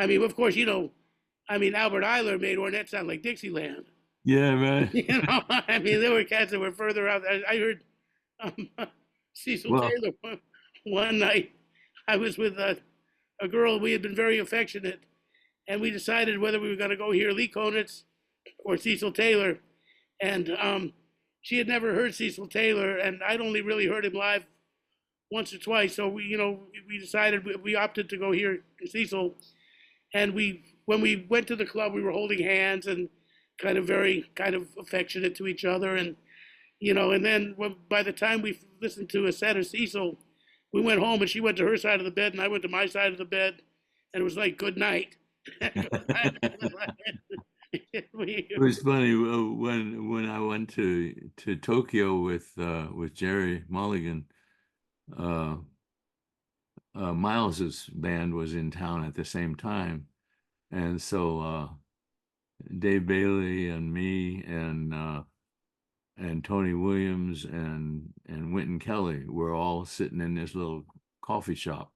I mean, of course, Albert Eiler made Ornette sound like Dixieland. Yeah, right. I mean, there were cats that were further out. I heard um, Cecil Well, Taylor one night. I was with a girl. We had been very affectionate, and we decided whether we were going to go hear Lee Konitz or Cecil Taylor. And she had never heard Cecil Taylor, and I'd only really heard him live once or twice. So we decided we opted to go hear Cecil, and when we went to the club, we were holding hands and kind of affectionate to each other, and then by the time we listened to a set of Cecil, we went home and she went to her side of the bed and I went to my side of the bed, and it was like good night. it was funny when I went to Tokyo with Jerry Mulligan. Uh, Miles's band was in town at the same time, and so Dave Bailey and me and Tony Williams and Wynton Kelly were all sitting in this little coffee shop,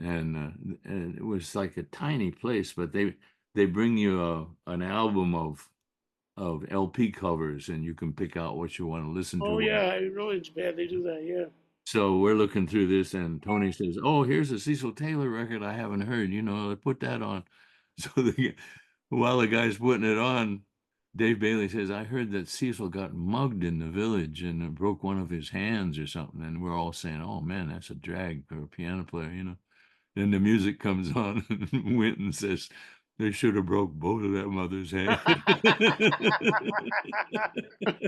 and it was like a tiny place, but they bring you an album of LP covers, and you can pick out what you want to listen Oh to. yeah, I know in Japan they do that. Yeah. So we're looking through this, and Tony says, "Oh, here's a Cecil Taylor record I haven't heard. Put that on." So while the guy's putting it on, Dave Bailey says, "I heard that Cecil got mugged in the village and it broke one of his hands or something." And we're all saying, "Oh man, that's a drag for a piano player." Then the music comes on, and Winton says, "They should have broke both of that mother's hands."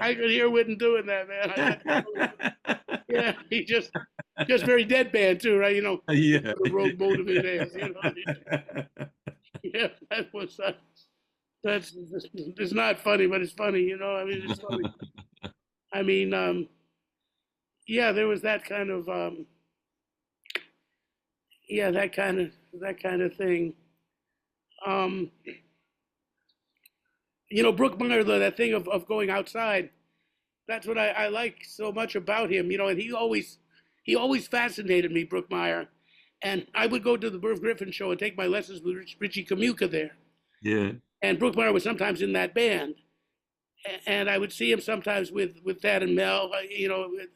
I could hear Whitten doing that, man. Yeah, he just very deadpan too, right? Yeah. The rogue mode of his hands. Yeah, that's it's not funny, but it's funny. I mean, it's funny. I mean, yeah, there was that kind of yeah, that kind of thing. Um, Brookmeyer, though, that thing of going outside. That's what I like so much about him. And he always fascinated me, Brookmeyer. And I would go to the Merv Griffin show and take my lessons with Richie Kamuka there. Yeah. And Brookmeyer was sometimes in that band. And I would see him sometimes with Thad and Mel,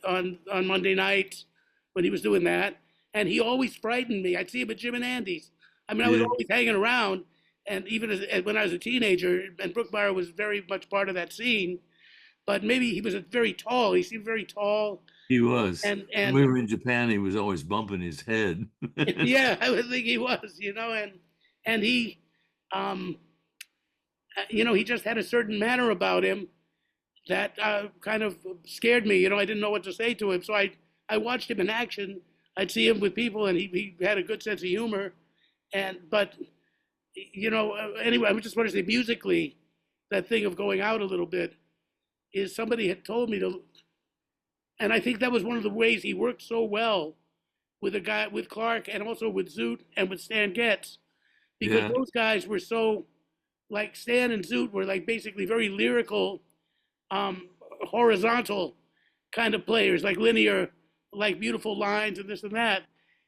on Monday nights when he was doing that. And he always frightened me. I'd see him at Jim and Andy's. I mean, I was Yeah. always hanging around. And even when I was a teenager, and Brookmeyer was very much part of that scene, but maybe he was very tall. He seemed very tall, He was. When and we were in Japan, he was always bumping his head. yeah, I would think he was, and he, um, he just had a certain manner about him that kind of scared me. I didn't know what to say to him, so I watched him in action. I'd see him with people, and he had a good sense of humor, but anyway, I just want to say musically, that thing of going out a little bit is somebody had told me to. And I think that was one of the ways he worked so well with a guy with Clark and also with Zoot and with Stan Getz, because Yeah. those guys were so like Stan and Zoot were like basically very lyrical, um, horizontal kind of players, like linear, like beautiful lines and this and that.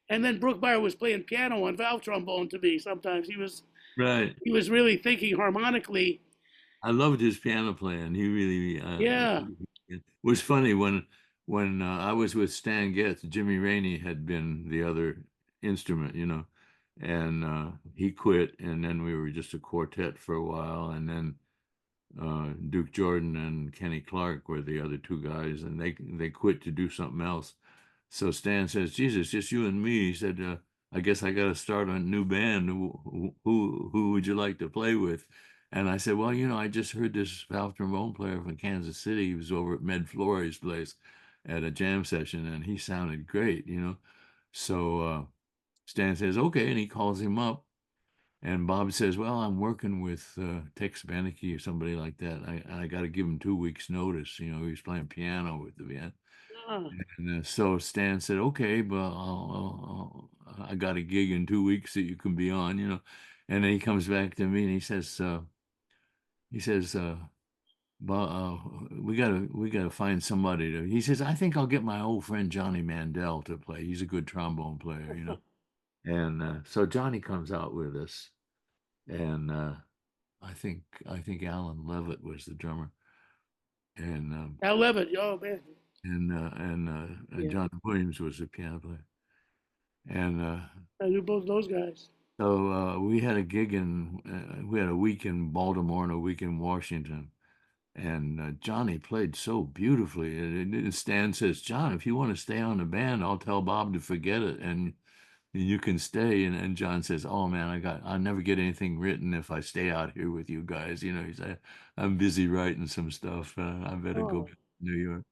And then Brookmeyer was playing piano on valve trombone to me. Sometimes Right. he was really thinking harmonically. I loved his piano playing. He really Yeah, it was funny when I was with Stan Getz, Jimmy Rainey had been the other instrument, and he quit, and then we were just a quartet for a while, and then Duke Jordan and Kenny Clark were the other two guys, and they quit to do something else. So Stan says, "Jesus, just you and me." He said, "I guess I got to start a new band. Who would you like to play with?" And I said, "Well, I just heard this valve trombone player from Kansas City. He was over at Med Flores' place at a jam session, and he sounded great. So Stan says, "Okay," and he calls him up. And Bob says, "Well, I'm working with Tex Beneke or somebody like that. I got to give him 2 weeks notice. He was playing piano with the band." ah, And so Stan said, "Okay, but I got a gig in 2 weeks that you can be on." And then he comes back to me and he says, "But we gotta find somebody to." He says, "I think I'll get my old friend Johnny Mandel to play. He's a good trombone player." And so Johnny comes out with us, and I think Alan Levitt was the drummer, and Al Levitt. Oh man, yeah, John Williams was the piano player, and I knew both those guys. so we had a gig in we had a week in Baltimore and a week in Washington, and Johnny played so beautifully. And Stan says, "John, if you want to stay on the band, I'll tell Bob to forget it, and you can stay." And John says, "Oh man, I'll never get anything written if I stay out here with you guys. He said, I'm busy writing some stuff. I better go Oh, back to New York."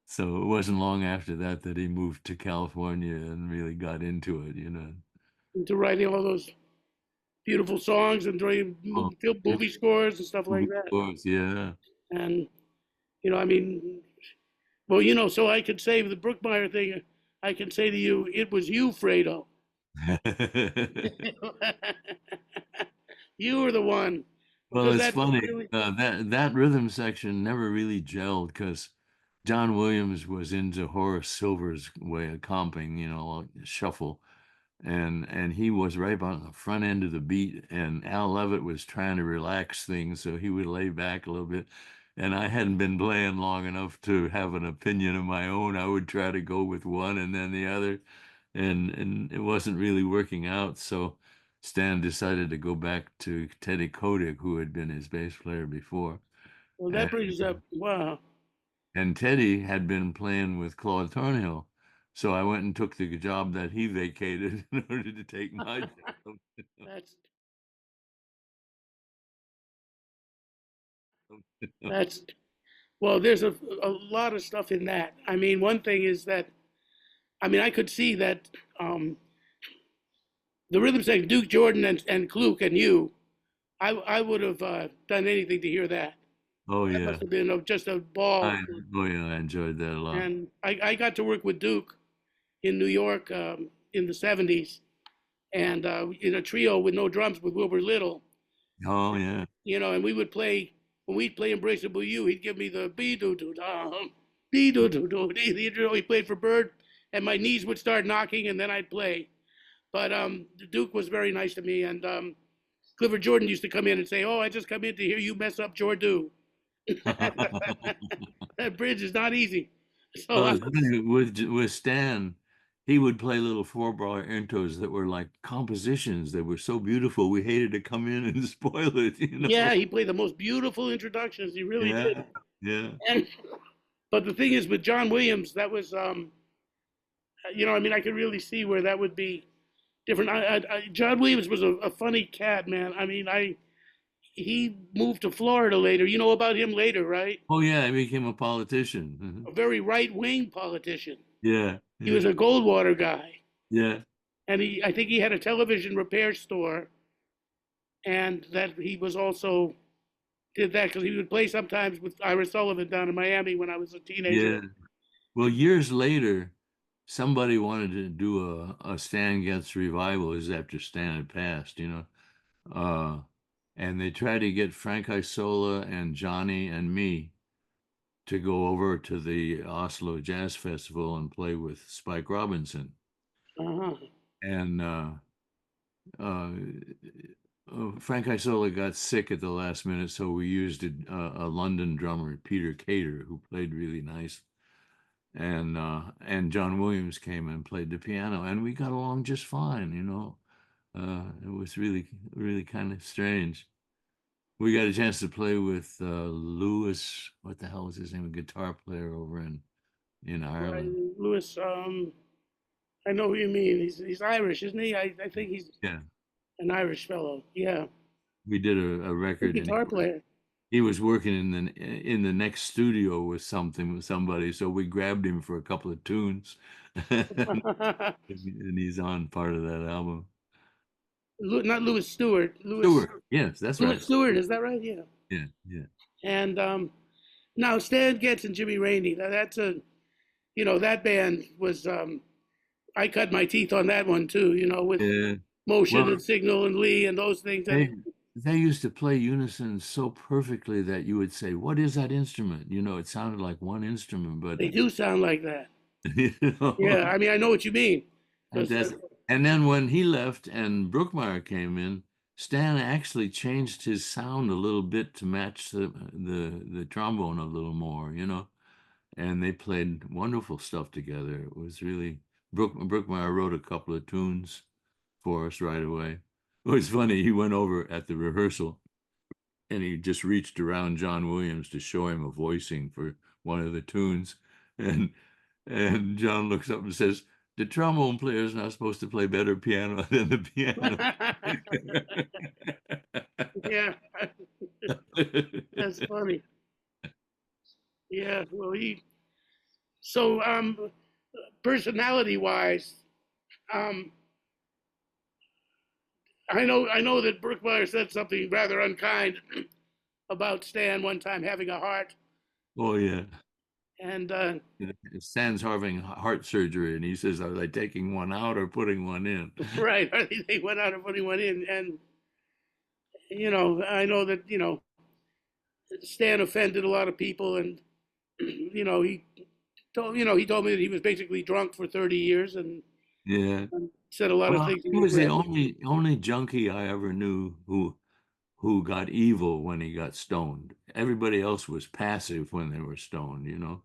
So it wasn't long after that that he moved to California and really got into it. into writing all those beautiful songs and doing Oh, movie scores and stuff like of that. course, yeah. And I mean, well, so I could say the Brookmeyer thing. I can say to you, it was you, Fredo. You were the one, Well, because it's that funny really. that rhythm section never really gelled because John Williams was into Horace Silver's way of comping, shuffle, and he was right on the front end of the beat, and Al Levitt was trying to relax things, so he would lay back a little bit. And I hadn't been playing long enough to have an opinion of my own. I would try to go with one and then the other, and it wasn't really working out. So Stan decided to go back to Teddy Kotick, who had been his bass player before. Well, that And, brings up, wow. and Teddy had been playing with Claude Thornhill. So I went and took the job that he vacated in order to take my job. That's that's well. There's a lot of stuff in that. I mean, one thing is that I could see that um, the rhythm section, Duke Jordan and Kluk and you. I would have done anything to hear that. Oh That yeah. must have been just a ball. I oh yeah, I enjoyed that a lot. And I got to work with Duke in New York in the '70s, and in a trio with no drums with Wilbur Little. Oh yeah. And we would play when we'd play Embraceable You. He'd give me the be do do dum, be do do do. He played for Bird, and my knees would start knocking, and then I'd play. But Duke was very nice to me, and Clifford Jordan used to come in and say, "Oh, I just come in to hear you mess up Jordu." That bridge is not easy. So Well, it's funny, with Stan, he would play little four-bar entos that were like compositions that were so beautiful. We hated to come in and spoil it. yeah, he played the most beautiful introductions. He really did. Yeah, yeah, And but the thing is, with John Williams, that was I could really see where that would be different. John Williams was a funny cat, man. I mean, he moved to Florida later. You know about him later, right? oh yeah, he became a politician. A very right wing politician. Yeah, He was yeah, a Goldwater guy, yeah, and I think he had a television repair store, and that he was also did that because he would play sometimes with Ira Sullivan down in Miami when I was a teenager. yeah. Well, years later, somebody wanted to do a Stan Getz revival. Is after Stan had passed. Uh, and they tried to get Frank Isola and Johnny and me to go over to the Oslo Jazz Festival and play with Spike Robinson. Uh-huh. And uh, Frank Isola got sick at the last minute, so we used a London drummer, Peter Cater, who played really nice. And John Williams came and played the piano, and we got along just fine. It was really, really kind of strange. We got a chance to play with Lewis. What the hell was his name? A guitar player over in Right, Ireland. Lewis. I know who you mean. He's Irish, isn't he? I think he's Yeah, an Irish fellow. Yeah, we did a good record, and guitar player. he was working in the next studio with somebody. So we grabbed him for a couple of tunes, and he's on part of that album. Not Lewis Stewart. Stewart, yes, that's Lewis right. Stewart. Is that right? Yeah. Yeah, yeah, And now Stan Getz and Jimmy Rainey. Now that's that band was. I cut my teeth on that one too. With yeah. Motion Well, and Signal and Lee and those things. they And they used to play unison so perfectly that you would say, "What is that instrument?" It sounded like one instrument, but they do sound like that. you know, Yeah, I know what you mean. Because fantastic. And then when he left and Brookmeyer came in, Stan actually changed his sound a little bit to match the trombone a little more, you know, and they played wonderful stuff together. It was really Brookmeyer wrote a couple of tunes for us right away. It was funny. He went over at the rehearsal and he just reached around John Williams to show him a voicing for one of the tunes, and John looks up and says, "The trombone player is not supposed to play better piano than the piano." Yeah, that's funny. Yeah, well, so personality wise, um, I know that Brookmeyer said something rather unkind about Stan one time having a heart, Oh yeah. and Stan's having heart surgery, and he says, "Are they taking one out or putting one in?" right, they went out and putting one in, and I know that Stan offended a lot of people, and he told me that he was basically drunk for 30 years Yeah. and said a lot of Well, things he he was the regretted. only junkie I ever knew who got evil when he got stoned. Everybody else was passive when they were stoned, you know,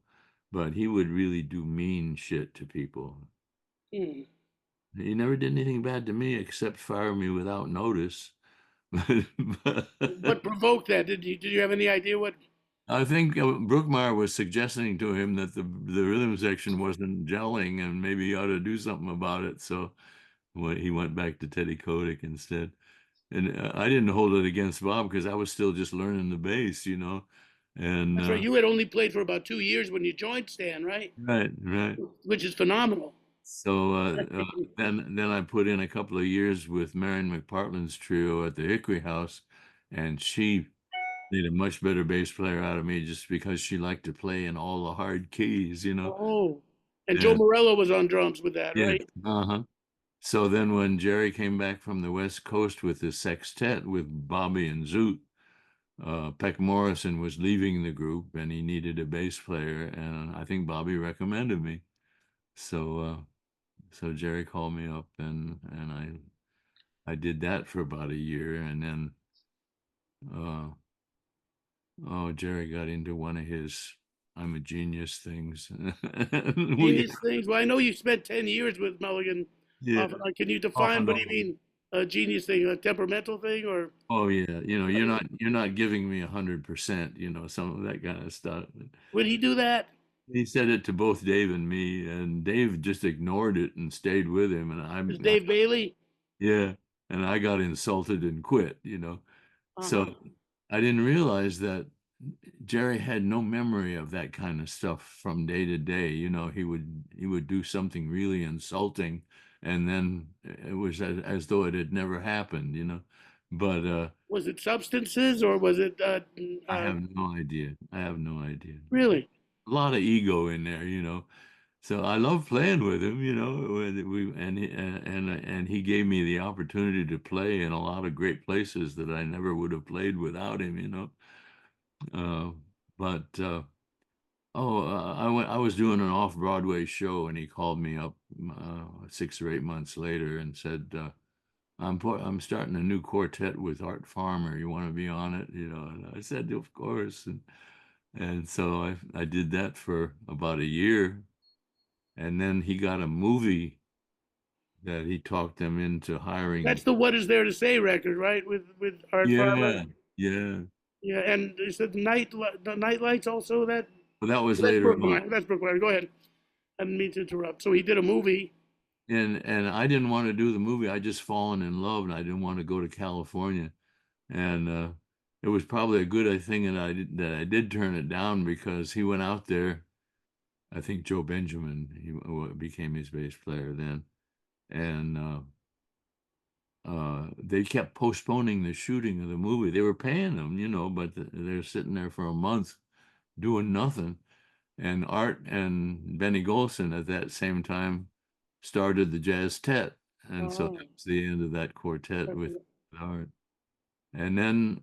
but he would really do mean shit to people. Hmm. He never did anything bad to me except fire me without notice. But What provoked that? Did you have any idea what? I think Brookmeyer was suggesting to him that the rhythm section wasn't gelling and maybe he ought to do something about it. So he went back to Teddy Kotick instead. And I didn't hold it against Bob because I was still just learning the bass, you know. And That's right. You had only played for about 2 years when you joined Stan, right? right, right. Which is phenomenal. So then I put in a couple of years with Marion McPartland's trio at the Hickory House, and she made a much better bass player out of me just because she liked to play in all the hard keys, you know. Oh, and Joe And Morello was on drums with that, yeah, right? uh-huh. So then when Jerry came back from the West Coast with his sextet with Bobby and Zoot, Peck Morrison was leaving the group and he needed a bass player, and I think Bobby recommended me. So so Jerry called me up and I did that for about a year, and then uh oh, Jerry got into one of his "I'm a genius" things. we Genius things. Well, I know you spent 10 years with Mulligan. Yeah, Can you off define and what do you on. mean a genius thing? A temperamental thing, or Oh yeah, you know, you're not giving me 100%, you know, some of that kind of stuff. would he do that? He said it to both Dave and me, and Dave just ignored it and stayed with him, and Is Dave Bailey? yeah, and I got insulted and quit, you know. Uh-huh. So I didn't realize that Jerry had no memory of that kind of stuff from day to day. You know, he would do something really insulting, and then it was as though it had never happened, you know. But Was it substances or was it I have no idea. I have no idea. really? A lot of ego in there, you know. So I love playing with him, you know. And he gave me the opportunity to play in a lot of great places that I never would have played without him, you know. Uh, but I was doing an off-Broadway show, and he called me up 6 or 8 months later and said, I'm starting a new quartet with Art Farmer. You want to be on it?" You know, and I said, "Of course." And so I did that for about a year, and then he got a movie that he talked them into That's hiring. the "What Is There to Say" record, right? With Art Farmer. Yeah, yeah. Yeah, and is it the Night Lights also that? But that was That's later on. Brookline. That's Brookline. Go ahead. I didn't mean to interrupt. So he did a movie. And I didn't want to do the movie. I just fallen in love, and I didn't want to go to California. And it was probably a good thing that I did turn it down because he went out there. I think Joe Benjamin became his bass player then, and they kept postponing the shooting of the movie. They were paying them, you know, but they're sitting there for a month doing nothing. And Art and Benny Golson at that same time started the Jazz Tet, and so Oh, that was the end of that quartet with Art. And then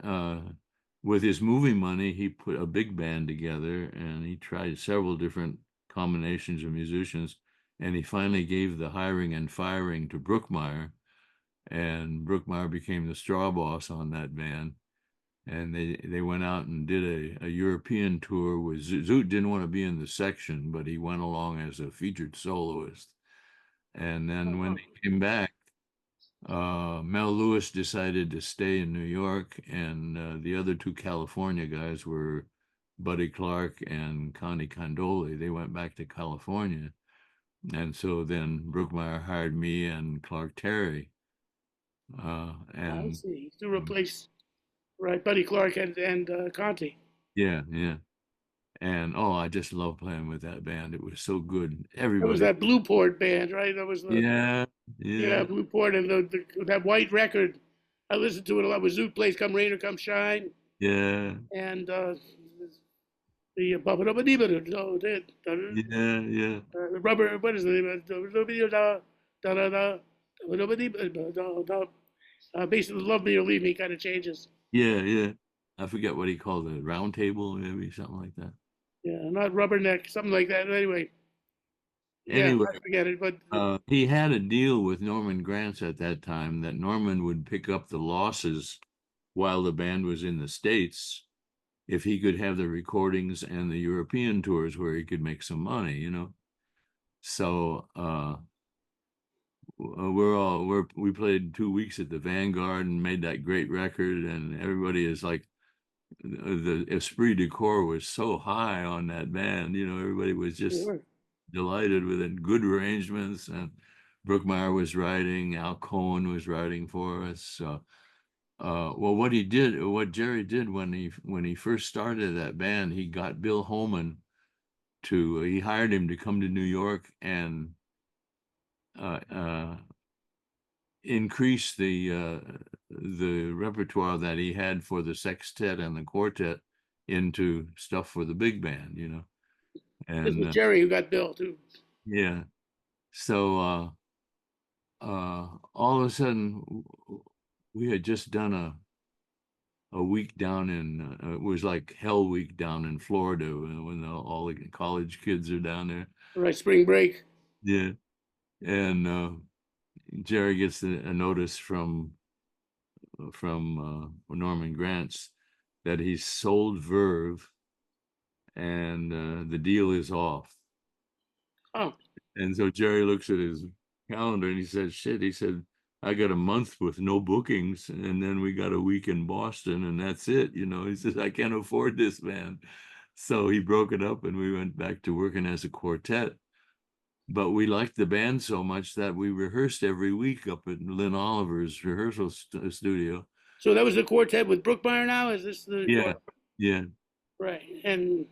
with his movie money, he put a big band together, and he tried several different combinations of musicians, and he finally gave the hiring and firing to Brookmeyer, and Brookmeyer became the straw boss on that band. And they went out and did a European tour with Zoot. Didn't want to be in the section, but he went along as a featured soloist. And then when they came back, Mel Lewis decided to stay in New York, and the other two California guys were Buddy Clark and Connie Condoli. They went back to California, and so then Brookmeyer hired me and Clark Terry, I and see. To replace, right, Buddy Clark and Conti. yeah, yeah, and oh, I just love playing with that band. It was so good. That was Everybody, that Blueport band, right? That was the yeah, yeah yeah, Blueport and that white record. I listened to it a lot. With Zoot plays "Come Rain or Come Shine" yeah, and the Bubba Dubba Dee yeah, yeah, the rubber. What is the name of it? Da da da basically, "Love Me or Leave Me" kind of changes. yeah, yeah. I forget what he called it, round table, maybe something like that. Yeah, not Rubberneck, something like that. Anyway, yeah, Anyway, I forget it, but he had a deal with Norman Granz at that time that Norman would pick up the losses while the band was in the States if he could have the recordings and the European tours where he could make some money, you know. So we played 2 weeks at the Vanguard and made that great record, and everybody is like the esprit de corps was so high on that band, you know, everybody was just sure. delighted with it. Good arrangements, and Brookmeyer was writing, Al Cohen was writing for us. So, well, what Jerry did when he first started that band, he got Bill Holman he hired him to come to New York and uh, uh, increase the repertoire that he had for the sextet and the quartet into stuff for the big band, you know. This And was Jerry who got Bill too. yeah, so all of a sudden we had just done a week down in it was like Hell Week down in Florida when all the college kids are down there. Right, spring break. Yeah, and Jerry gets a notice from Norman Granz that he's sold Verve and the deal is off. Oh, And so Jerry looks at his calendar and he says, "Shit," he said, "I got a month with no bookings, and then we got a week in Boston, and that's it." You know, he says, "I can't afford this, man." So he broke it up, and we went back to working as a quartet. But we liked the band so much that we rehearsed every week up at Lynn Oliver's rehearsal studio. so that was the quartet with Brookmeyer now? Is this the, Yeah, or, yeah. right, and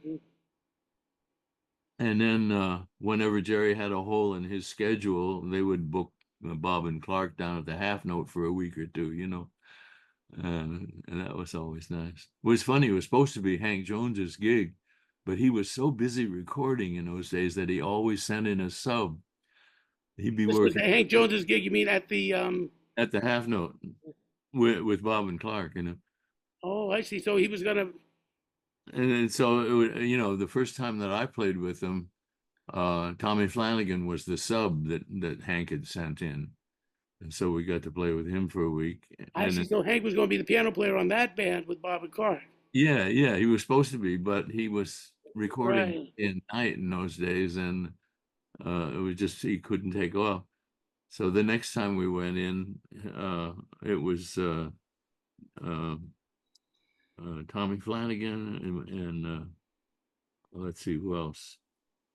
And then whenever Jerry had a hole in his schedule, they would book Bob and Clark down at the half note for a week or two, you know. And that was always nice. It was funny, it was supposed to be Hank Jones's gig, but he was so busy recording in those days that he always sent in a sub. He'd be this was working Hank Jones's gig, you mean at the at the half note with Bob and Clark, you know. oh, I see. So he was gonna And so it would, you know, the first time that I played with him, Tommy Flanagan was the sub that Hank had sent in. And so we got to play with him for a week. I see. So Hank was gonna be the piano player on that band with Bob and Clark. Yeah, yeah, he was supposed to be, but he was recording Right. in night in those days, and it was just he couldn't take off. So the next time we went in, it was uh, Tommy Flanagan and let's see who else.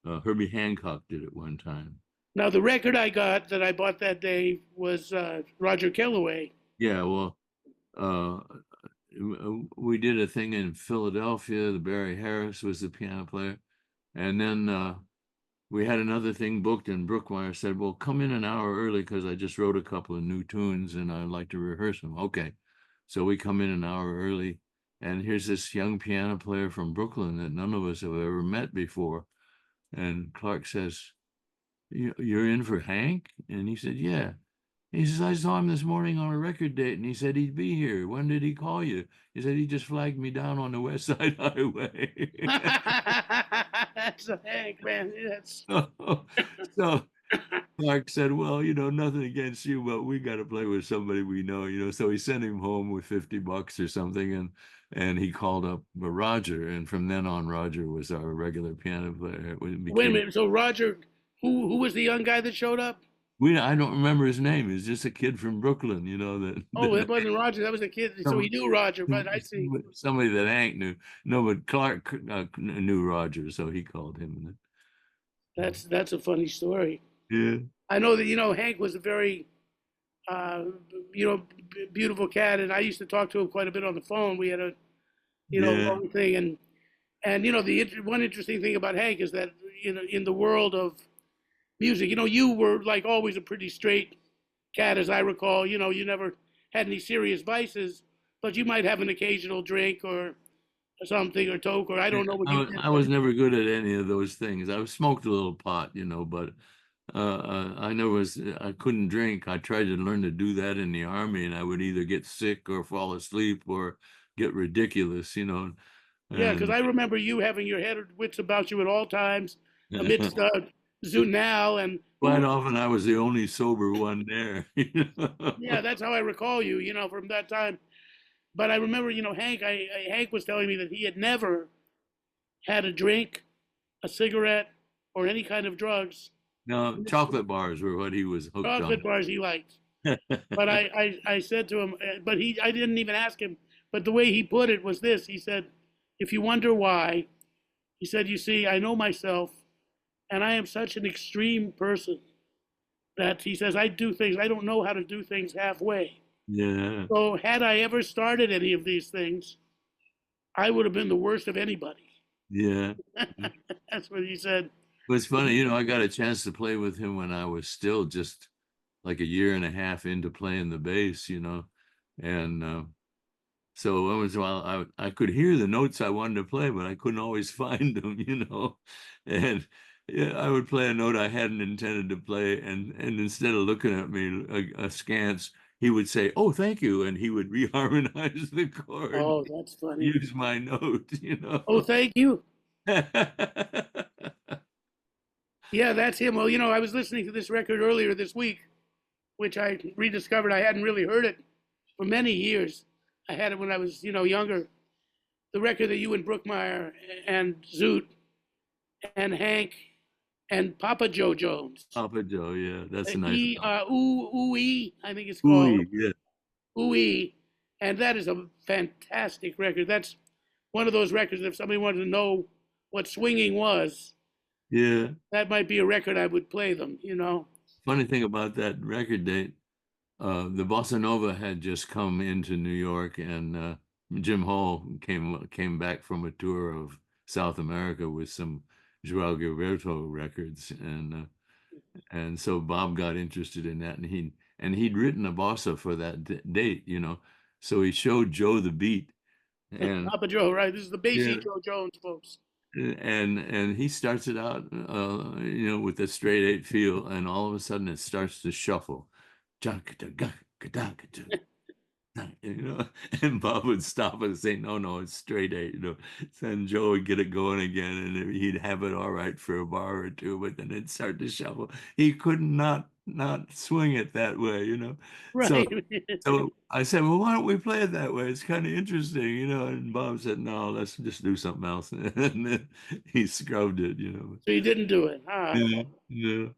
Herbie Hancock did it one time. Now the record I got that I bought that day was Roger Kellaway. Yeah, well, uh, we did a thing in Philadelphia. The Barry Harris was the piano player, and then we had another thing booked, and Brookmeyer said, "Well, come in an hour early because I just wrote a couple of new tunes and I'd like to rehearse them." Okay, so we come in an hour early, and here's this young piano player from Brooklyn that none of us have ever met before, and Clark says, "You're in for Hank?" And he said, "Yeah." He says, "I saw him this morning on a record date and he said he'd be here. When did he call you?" He said, "He just flagged me down on the West Side Highway." That's a Hank, man. That's so, so Clark said, well, nothing against you, but we got to play with somebody we know. So he sent him home with $50 or something, and he called up Roger, and from then on, Roger was our regular piano player. It Wait a became minute. So Roger, who was the young guy that showed up? I don't remember his name. He's just a kid from Brooklyn, Oh, it that wasn't Roger. That was the kid. So he some- knew Roger, but I see. somebody that Hank knew. No, but Clark knew Roger, so he called him. That's a funny story. Yeah, I know that Hank was a very uh, beautiful cat, and I used to talk to him quite a bit on the phone. We had a yeah, long thing, and one interesting thing about Hank is that in the world of music, you were like always a pretty straight cat, as I recall. You never had any serious vices, but you might have an occasional drink or something or toke, or I yeah. don't know what I you was, did. I was never good at any of those things. I smoked a little pot, but I never was. I couldn't drink. I tried to learn to do that in the army, and I would either get sick or fall asleep or get ridiculous. Yeah, because And I remember you having your head wits about you at all times amidst Zoot now and quite often I was the only sober one there. yeah, that's how I recall you, from that time. But I remember, Hank was telling me that he had never had a drink, a cigarette, or any kind of drugs. No, chocolate bars were what he was hooked Chocolate on. bars he liked. But I said to him, but I didn't even ask him. But the way he put it was this. He said, if you wonder why, he said, you see, I know myself, and I am such an extreme person that he says, I do things, I don't know how to do things halfway. Yeah, So had I ever started any of these things, I would have been the worst of anybody. yeah. That's what he said. It was funny, I got a chance to play with him when I was still just like a year and a half into playing the bass. And so once in a while I could hear the notes I wanted to play, but I couldn't always find them. And yeah, I would play a note I hadn't intended to play, and instead of looking at me askance, he would say, "Oh, thank you," and he would reharmonize the chord, Oh, that's funny. use my note. Oh, thank you. Yeah, that's him. Well, I was listening to this record earlier this week, which I rediscovered. I hadn't really heard it for many years. I had it when I was, younger. The record that you and Brookmeyer and Zoot and Hank and Papa Joe Jones. Papa Joe, yeah, that's a nice one. I think it's called Ooh, yeah, Ooh, and that is a fantastic record. That's one of those records. If somebody wanted to know what swinging was, yeah. that might be a record I would play them. Funny thing about that record date, the Bossa Nova had just come into New York, and Jim Hall came back from a tour of South America with some Joao Gilberto records, and so Bob got interested in that, and he'd written a bossa for that date. So he showed Joe the beat, and Papa Joe, right? This is the yeah, bassy Joe Jones, folks. and he starts it out, with a straight eight feel, and all of a sudden it starts to shuffle. you know, and Bob would stop and say, "No, no, it's straight eight." Then Joe would get it going again, and he'd have it all right for a bar or two, but then it'd start to shuffle. He could not swing it that way. So, Right. so I said, "Well, why don't we play it that way? It's kind of interesting." And Bob said, "No, let's just do something else." And then he scrubbed it. So you didn't do it. Ah. Yeah, yeah, it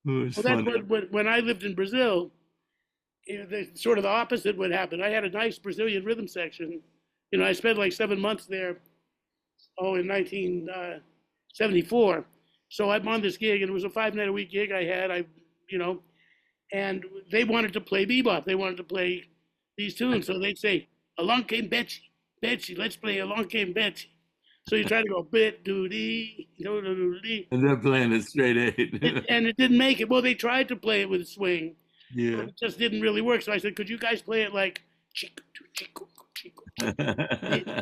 was Well, that's funny. what when I lived in Brazil, sort of the opposite would happen. I had a nice Brazilian rhythm section. I spent like 7 months there. Oh, in 1974. So I'm on this gig, and it was a 5 night a week gig I had. You know, and they wanted to play bebop. They wanted to play these tunes. So they'd say, "Along came Betsy, Betsy, let's play Along Came Betsy." So you try to go bit doo dee, do do do dee, And they're playing it straight eight. and it didn't make it. Well, they tried to play it with swing, but Yeah. it just didn't really work. So I said, "Could you guys play it like chico chico chico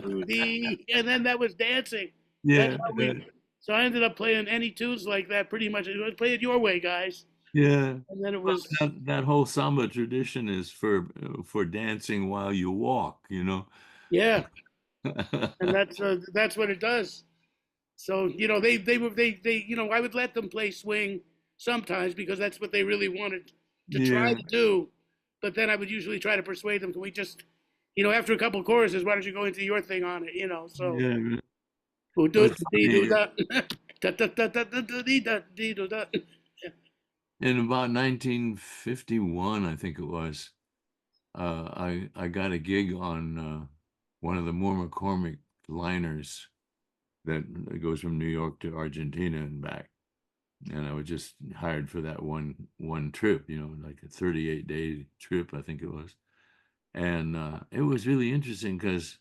doo dee?" And then that was dancing. That's Yeah, how we. So I ended up playing any tunes like that pretty much. Play it your way, guys. yeah. And then it Well, was that whole samba tradition is for dancing while you walk. yeah, and that's what it does. So they were they I would let them play swing sometimes because that's what they really wanted to try Yeah. to do. But then I would usually try to persuade them, can we just, after a couple of choruses, why don't you go into your thing on it, So, Yeah. Right. do Well, do it's dee do funny. da da da da da da da dee da dee do da. In about 1951, I think it was, I got a gig on one of the Moore McCormick liners that goes from New York to Argentina and back. And I was just hired for that one trip, like a 38-day trip, I think it was. And it was really interesting because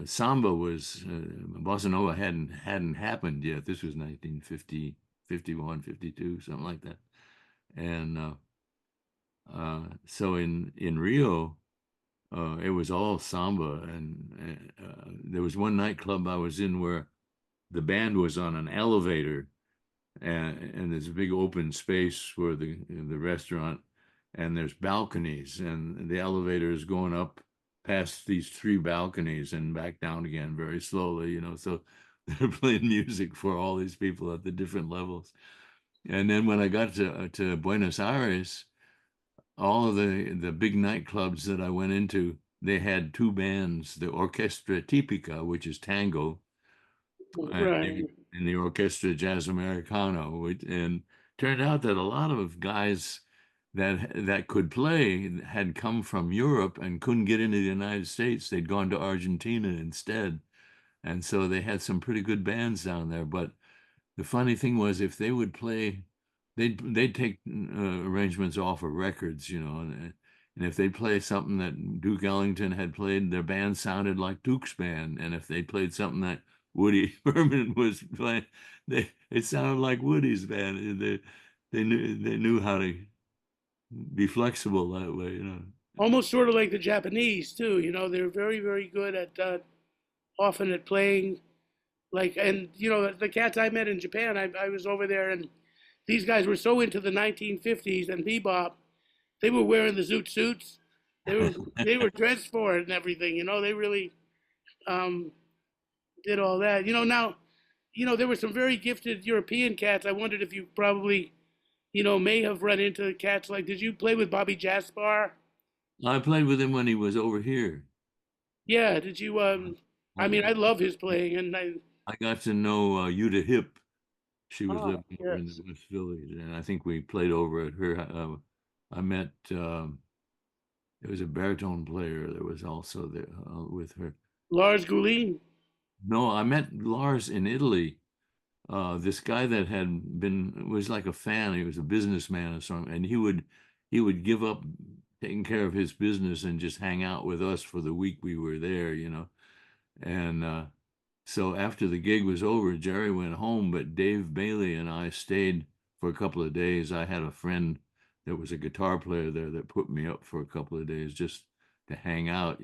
samba was bossa nova hadn't happened yet. This was 1950, 51, 52, something like that. And so in Rio, it was all samba, and there was one nightclub I was in where the band was on an elevator, and there's a big open space for the restaurant, and there's balconies, and the elevator is going up past these three balconies and back down again very slowly, so they're playing music for all these people at the different levels. And then when I got to Buenos Aires, all of the big nightclubs that I went into, they had two bands, the Orchestra Típica, which is tango, Right. and the Orchestra Jazz Americano, and turned out that a lot of guys that could play had come from Europe and couldn't get into the United States. They'd gone to Argentina instead, and so they had some pretty good bands down there. But the funny thing was, if they would play, they'd take arrangements off of records, and if they play something that Duke Ellington had played, their band sounded like Duke's band, and if they played something that Woody Herman was playing, it sounded like Woody's band. They knew how to be flexible that way. Almost sort of like the Japanese too. They're very, very good at often at playing like, and the cats I met in Japan, I was over there, and these guys were so into the 1950s and bebop, they were wearing the zoot suits. They were dressed for it and everything. They really um, did all that. Now, there were some very gifted European cats. I wondered if you probably, may have run into cats like. Did you play with Bobby Jaspar? I played with him when he was over here. Yeah. Did you? I mean, I, I love his playing, and I. I got to know Uta Hip. She was Ah, living over in yes. the West Village, and I think we played over at her. I met there was a baritone player that was also there with her. Lars Gulin. No, I met Lars in Italy. This guy that had been was like a fan. He was a businessman or something, and he would give up taking care of his business and just hang out with us for the week we were there. And so after the gig was over, Jerry went home, but Dave Bailey and I stayed for a couple of days. I had a friend that was a guitar player there that put me up for a couple of days just to hang out.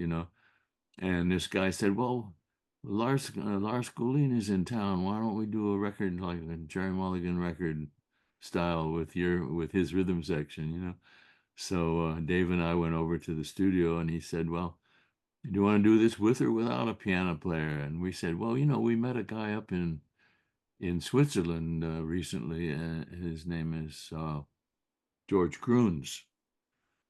And this guy said, "Well, Lars Gulin is in town. Why don't we do a record like a Jerry Mulligan record style with his rhythm section?" So Dave and I went over to the studio, and he said, "Well, do you want to do this with or without a piano player?" And we said, "Well, we met a guy up in Switzerland recently. His name is George Kroons."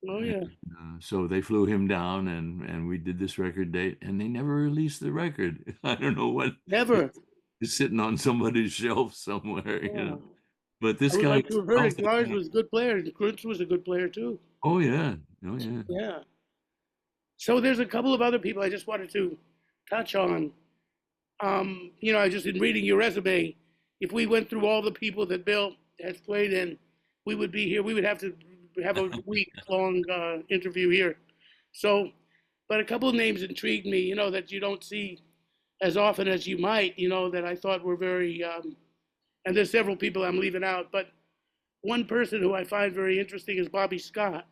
Oh And yeah. so they flew him down, and we did this record date, and they never released the record. I don't know what Never. is sitting on somebody's shelf somewhere. Yeah. But I this would guy like was to have heard it. also Lars kind of, was a good player. Krutz was a good player too. oh yeah, oh yeah. Yeah. So there's a couple of other people I just wanted to touch on. I just in reading your resume, if we went through all the people that Bill has played in, we would be here. We would have to have a week-long interview here. So, but a couple of names intrigued me. That you don't see as often as you might. That I thought were very. And there's several people I'm leaving out, but one person who I find very interesting is Bobby Scott.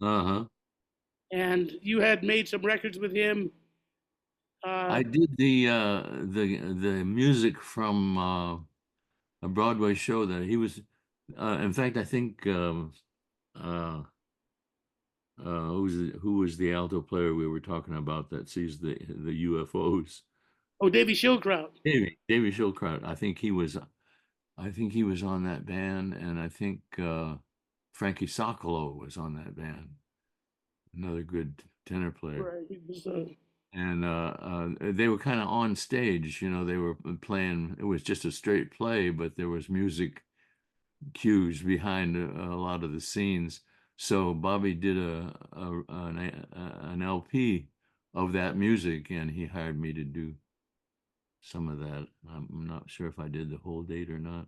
Uh-huh. And you had made some records with him. I did the music from a Broadway show that he was. In fact, I think uh, who was the alto player we were talking about that sees the UFOs? Oh, Davy Shilkraut. Davy Shilkraut. I think he was. I think he was on that band, and I think Frankie Sokolow was on that band, another good tenor player. Right. He was, And they were kind of on stage, they were playing. It was just a straight play, but there was music cues behind a lot of the scenes. So Bobby did an LP of that music, and he hired me to do some of that. I'm not sure if I did the whole date or not,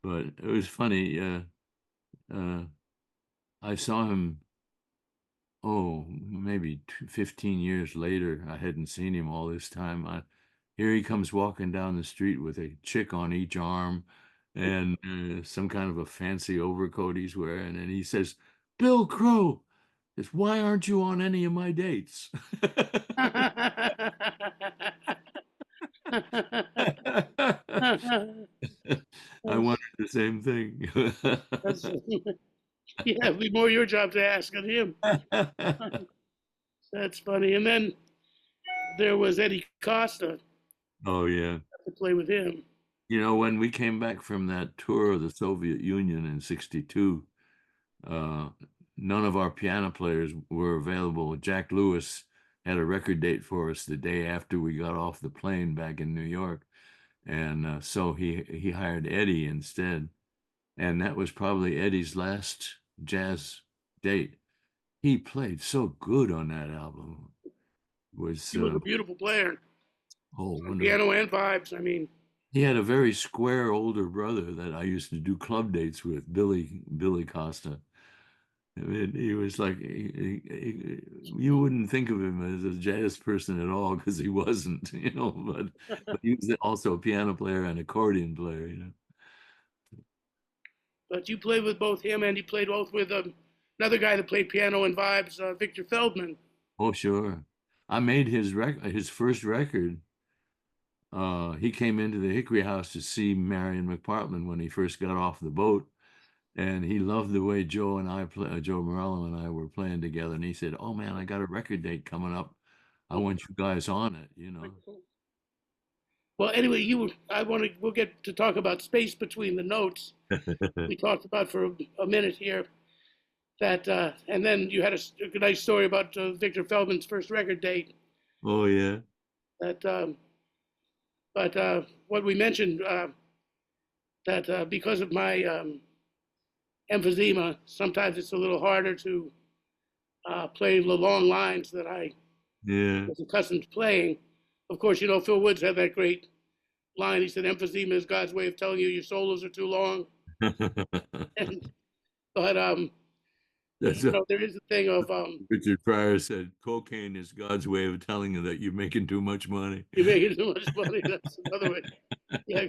but it was funny. Uh, I saw him, oh, maybe 15 years later. I hadn't seen him all this time. Here he comes walking down the street with a chick on each arm and some kind of a fancy overcoat he's wearing. And he says, Bill Crow, says, why aren't you on any of my dates? I wondered the same thing. that's, yeah, it'd be more your job to ask than him. That's funny. And then there was Eddie Costa Oh, yeah. to play with him. When we came back from that tour of the Soviet Union in '62, uh, none of our piano players were available. Jack Lewis had a record date for us the day after we got off the plane back in New York, and so he hired Eddie instead, and that was probably Eddie's last jazz date. He played so good on that album. It was He was a beautiful player, oh, on wonderful. piano and vibes. I mean, He had a very square older brother that I used to do club dates with, Billy Costa. I mean, he was like you wouldn't think of him as a jazz person at all because he wasn't, but he was also a piano player and accordion player. but you played with both him and he played both with another guy that played piano and vibes, Victor Feldman. Oh, sure. I made his first record. He came into the Hickory House to see Marion McPartland when he first got off the boat, and he loved the way Joe Morello and I were playing together. And he said, "Oh man, I got a record date coming up. I want you guys on it." Well, anyway, we'll get to talk about space between the notes. We talked about for a minute here that, and then you had a nice story about Victor Feldman's first record date. Oh yeah. That, but what we mentioned that because of my emphysema, sometimes it's a little harder to play the long lines that I Yeah. was accustomed to playing. Of course, Phil Woods had that great line. He said, "Emphysema is God's way of telling you your solos are too long." And but That's what there is a thing of Richard Pryor said. Cocaine is God's way of telling you that you're making too much money. you're making too much money. That's another way. Yeah,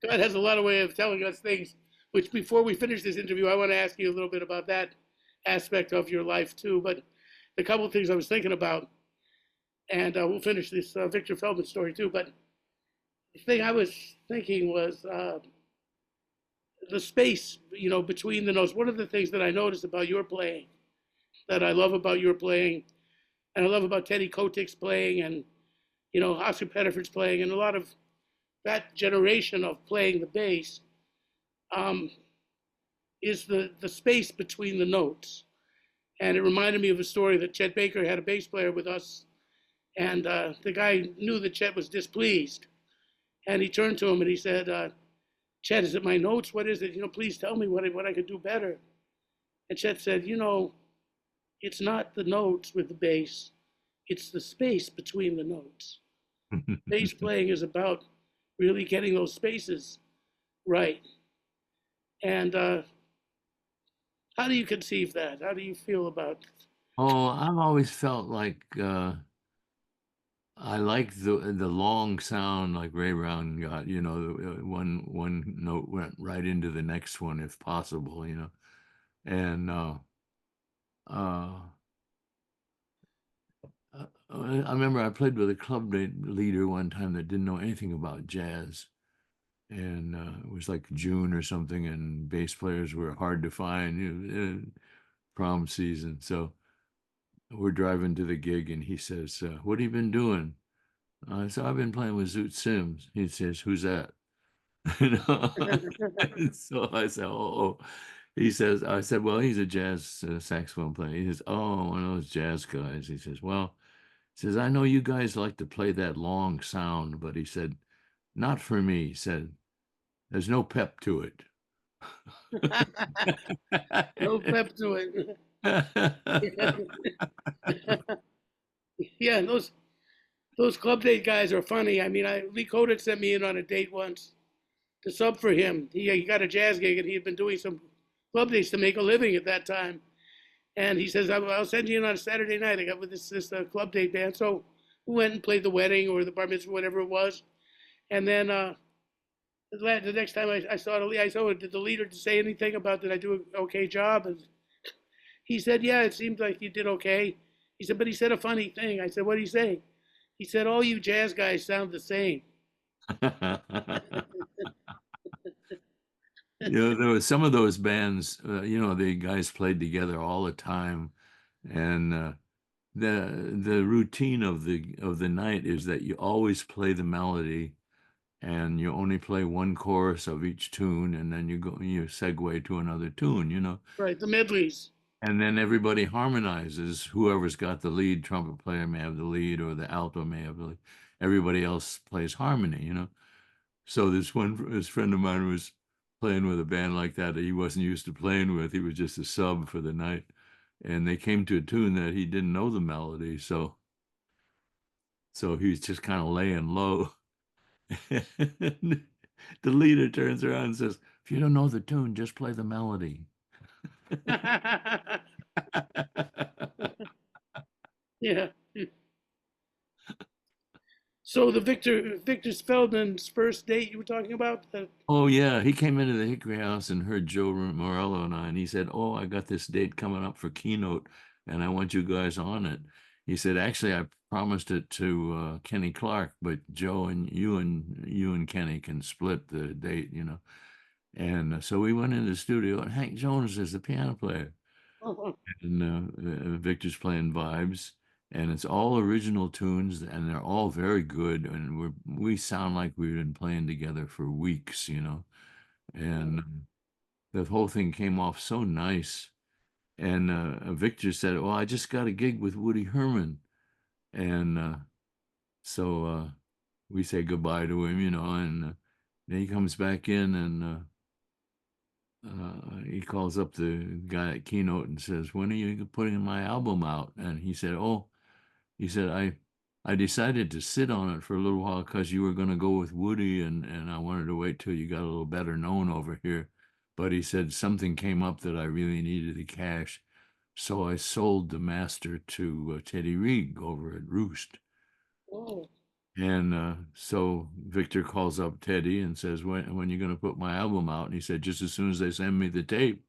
God has a lot of way of telling us things. Which before we finish this interview, I want to ask you a little bit about that aspect of your life too. But a couple of things I was thinking about, and we'll finish this Victor Feldman story too. But the thing I was thinking was the space, between the notes. One of the things that I noticed about your playing, that I love about your playing, and I love about Teddy Kotick's playing, and Oscar Pettiford's playing, and a lot of that generation of playing the bass, um, is the space between the notes. And it reminded me of a story that Chet Baker had a bass player with us, and the guy knew that Chet was displeased, and he turned to him and he said, "Chet, is it my notes? What is it? Please tell me what I could do better." And Chet said, "It's not the notes with the bass, it's the space between the notes. Bass playing is about really getting those spaces right." And how do you conceive that? How do you feel about it? Oh, I've always felt like I like the long sound like Ray Brown got. One note went right into the next one if possible. And uh, I remember I played with a club leader one time that didn't know anything about jazz, and it was like June or something, and bass players were hard to find, prom season. So we're driving to the gig, and he says, "What have you been doing?" So I've been playing with Zoot Sims. He says, "Who's that?" You know? And so I said, oh, he says, I said, well, he's a jazz saxophone player. He says, oh, one of those jazz guys. He says, well, he says, I know you guys like to play that long sound, but he said, not for me. He said, there's no pep to it. No pep to it. Yeah, those club date guys are funny. I mean, Lee Koditz sent me in on a date once to sub for him. He got a jazz gig and he had been doing some club dates to make a living at that time. And he says, I'll send you in on a Saturday night. I got with this club date band. So we went and played the wedding or the bar mitzvah, whatever it was. And then the next time I saw the lead, I said, did the leader say anything about did I do an okay job? And he said, yeah, it seemed like you did okay. He said, but he said a funny thing. I said, what did he say? He said, all you jazz guys sound the same. You know, there were some of those bands, the guys played together all the time, and the routine of the night is that you always play the melody, and you only play one chorus of each tune, and then you segue to another tune, Right, the medleys. and then everybody harmonizes. Whoever's got the lead trumpet player may have the lead, or the alto may have the lead. Everybody else plays harmony. So this friend of mine was playing with a band like that he wasn't used to playing with. He was just a sub for the night. And they came to a tune that he didn't know the melody. So he was just kind of laying low. And the leader turns around and says, if you don't know the tune, just play the melody. Yeah. So the Victor Feldman's first date you were talking about? Oh yeah, he came into the Hickory House and heard Joe Morello and I, and he said, "Oh, I got this date coming up for keynote, and I want you guys on it." He said, "Actually, I promised it to Kenny Clark, but Joe and you and Kenny can split the date." And so we went into the studio, and Hank Jones is the piano player, and Victor's playing vibes, and it's all original tunes, and they're all very good, and we sound like we've been playing together for weeks. And the whole thing came off so nice. And Victor said, "Oh, I just got a gig with Woody Herman," and so we say goodbye to him, and then he comes back in and. He calls up the guy at Keynote and says, "When are you putting my album out?" And he said, "Oh, he said I decided to sit on it for a little while because you were going to go with Woody, and I wanted to wait till you got a little better known over here. But he said something came up that I really needed the cash, so I sold the master to Teddy Reed over at Roost." Oh, And so Victor calls up Teddy and says, when you going to put my album out? And he said, just as soon as they send me the tape.